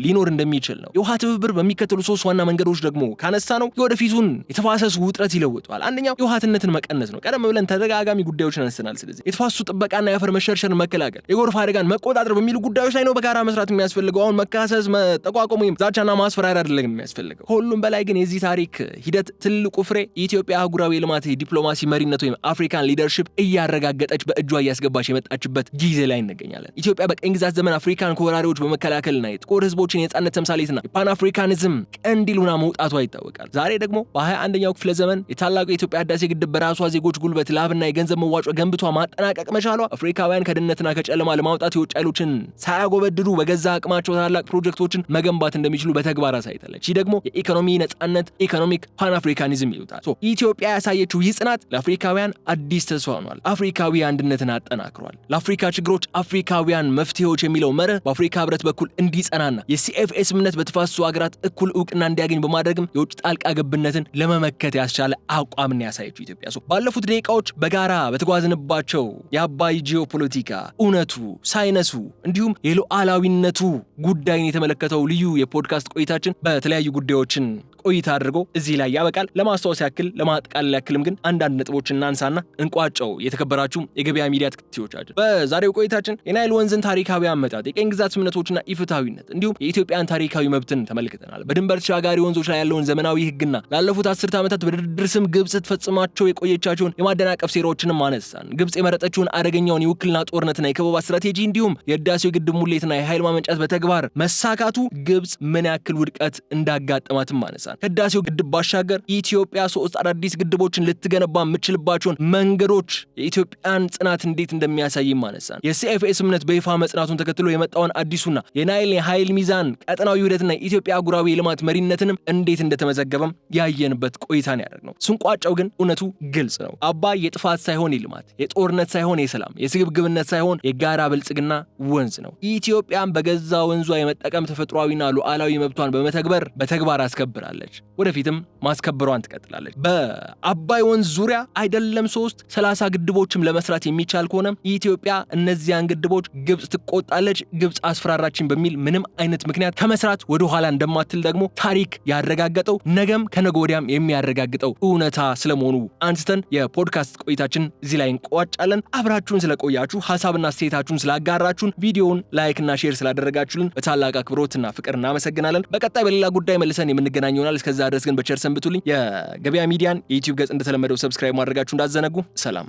ሊኖር እንደሚችል ነው። የውሃ ትብብር በሚከተሉ 3 ዋና መንገዶች ደግሞ ካነሳ ነው የወደፊቱን የተፋሰሱ ውጥረት ይለውጠዋል። አንደኛው የውሃትነትን መቀነስ ነው። ቀደም ብለን ተደጋጋሚ ጉዳዮችን አንስተናል። ስለዚህ የተፋሰሱ ጥበቃና የአፈር መሸርሸርን መከላከል፣ የጎርፍ አደጋን መቆጣጠር በሚሉ ጉዳዮች ላይ ነው በጋራ መስራት የሚያስፈልገው። አሁን መካሰስ፣ መጠቋቆም ወይም ዛቻና ማስፈራሪያ አይደለም የሚያስፈልገው። ሁሉም በላይ ግን የዚህ ታሪክ ሂደት ትልቁ ፍሬ የኢትዮጵያ አህጉራዊ የልማት ዲፕሎማሲ መሪነት ወይም አፍሪካን ሊደርሺፕ እያረጋገጠች በእጇ እያስገባች የመጣችበት ጊዜ ላይ እንገኛለን። ኢትዮጵያ በቀኝ ግዛት ዘመን አፍሪካን ከወራሪዎች በመከላከልና የጥቁር ህዝቦችን የነጻነት ተምሳሌትና የፓን አፍሪካኒዝም ቀንዲል ሆና መውጣቷ ይታወቃል። ዛሬ ደግሞ በ21ኛው ክፍለ ዘመን የታላቁ የኢትዮጵያ ህዳሴ ግድብ በራሷ ዜጎች ጉልበት ላብና የገንዘብ መዋጮ ገንብቷ ማጠናቀቅ መቻሏ አፍሪካውያን ከድህነትና ከጨለማ ለማውጣት የውጭ ኃይሎችን ሳያጎበድዱ በገዛ አቅማቸው ታላቅ ፕሮጀክቶችን መገንባት እንደሚችሉ በተግባር አሳይታለች። ይህ ደግሞ የኢኮኖሚ ነጻነት ኢኮኖሚክ ፓን አፍሪካኒዝም ይሉታል። ኢትዮጵያ ያሳየችው ይህ ጽናት ለአፍሪካውያን አዲስ ተስፋ ሆኗል። አፍሪካዊ አንድነትን አጠናክሯል። ለአፍሪካ ችግሮች አፍሪካውያን መፍትሄዎች የሚለው መርህ በአፍሪካ ህብረት በኩል እንዲጸናና የሲኤፍኤ ስምምነት በተፋሰሱ ሀገራት እኩል እውቅና እንዲያገኝ በማድረግም የውጭ ጣልቃ ገብነትን ለመመከት ያስቻለ አቋምን ያሳየችው ኢትዮጵያ ባለፉት ደቂቃዎች በጋራ በተጓዝንባቸው የአባይ ጂኦፖለቲካ እውነቱ፣ ሳይነሱ እንዲሁም የሉዓላዊነቱ ጉዳይን የተመለከተው ልዩ የፖድካስት ቆይታችን በተለያዩ ጉዳዮችን ቆይታ አድርጎ እዚህ ላይ ያበቃል። ለማስታወስ ያክል ለማጠቃለል ያክልም ግን አንዳንድ ነጥቦችን እናንሳና እንቋጨው። የተከበራችሁ የገበያ ሚዲያ ተከታታዮቻችን በዛሬው ቆይታችን የናይል ወንዝን ታሪካዊ አመጣጥ፣ የቀኝ ግዛት ስምምነቶችና ኢፍትሐዊነት እንዲሁም የኢትዮጵያን ታሪካዊ መብትን ተመልክተናል። በድንበር ተሻጋሪ ወንዞች ላይ ያለውን ዘመናዊ ህግና ላለፉት 10 ዓመታት በድርድር ስም ግብጽ ትፈጽማቸው የቆየቻቸውን የማደናቀፍ ሴራዎችንም አነሳን። ግብጽ የመረጠችውን አደገኛውን የውክልና ጦርነትና የከበባ ስትራቴጂ እንዲሁም የህዳሴው ግድብ ሙሌትና የኃይል ማመንጫት በተግባር መሳካቱ ግብጽ ምን ያክል ውድቀት እንዳጋጠማትም አነሳን። ከህዳሴው ግድብ ባሻገር ኢትዮጵያ 3 አዳዲስ ግድቦችን ልትገነባ የምትችልባቸውን መንገዶች የኢትዮጵያን ጽናት እንዴት እንደሚያሳይም አነሳን። የሲኤፍኤ ስምምነት በይፋ መጽናቱን ተከትሎ የመጣውን አዲሱና የናይል የኃይል ሚዛን ቀጠናዊ ውህደትና የኢትዮጵያ አህጉራዊ የልማት መሪነትንም እንዴት እንደተመዘገበም ያየንበት ቆይታን ያደረግነው። ስንቋጨው ግን እውነቱ ግልጽ ነው። አባይ የጥፋት ሳይሆን የልማት፣ የጦርነት ሳይሆን የሰላም፣ የስግብግብነት ሳይሆን የጋራ ብልጽግና ወንዝ ነው። ኢትዮጵያን በገዛ ወንዟ የመጠቀም ተፈጥሯዊና ሉዓላዊ መብቷን በተግባር አስከብራለች። ወደፊትም ማስከበሯን ትቀጥላለች። በአባይ ወንዝ ዙሪያ አይደለም 30 ግድቦችም ለመስራት የሚቻል ከሆነ ኢትዮጵያ እነዚያን ግድቦች ግብጽ ትቆጣለች፣ ግብጽ አስፈራራችን በሚል ምንም አይነት ምክንያት ከመስራት ወደ ኋላ እንደማትል ደግሞ ታሪክ ያረጋገጠው ነገም ከነገ ወዲያም የሚያረጋግጠው እውነታ ስለመሆኑ አንስተን የፖድካስት ቆይታችን እዚህ ላይ እንቋጫለን። አብራችሁን ስለቆያችሁ ሐሳብና አስተያየታችሁን ስላጋራችሁን ቪዲዮውን ላይክና ሼር ስላደረጋችሁልን በታላቅ አክብሮትና ፍቅር እናመሰግናለን። በቀጣይ በሌላ ጉዳይ መልሰን የምንገናኝ ይሆናል። እስከዛ ድረስ ግን በቸር ሰንብቱልኝ። የገበያ ሚዲያን የዩቲዩብ ገጽ እንደተለመደው ሰብስክራይብ ማድረጋችሁ እንዳትዘነጉ። ሰላም።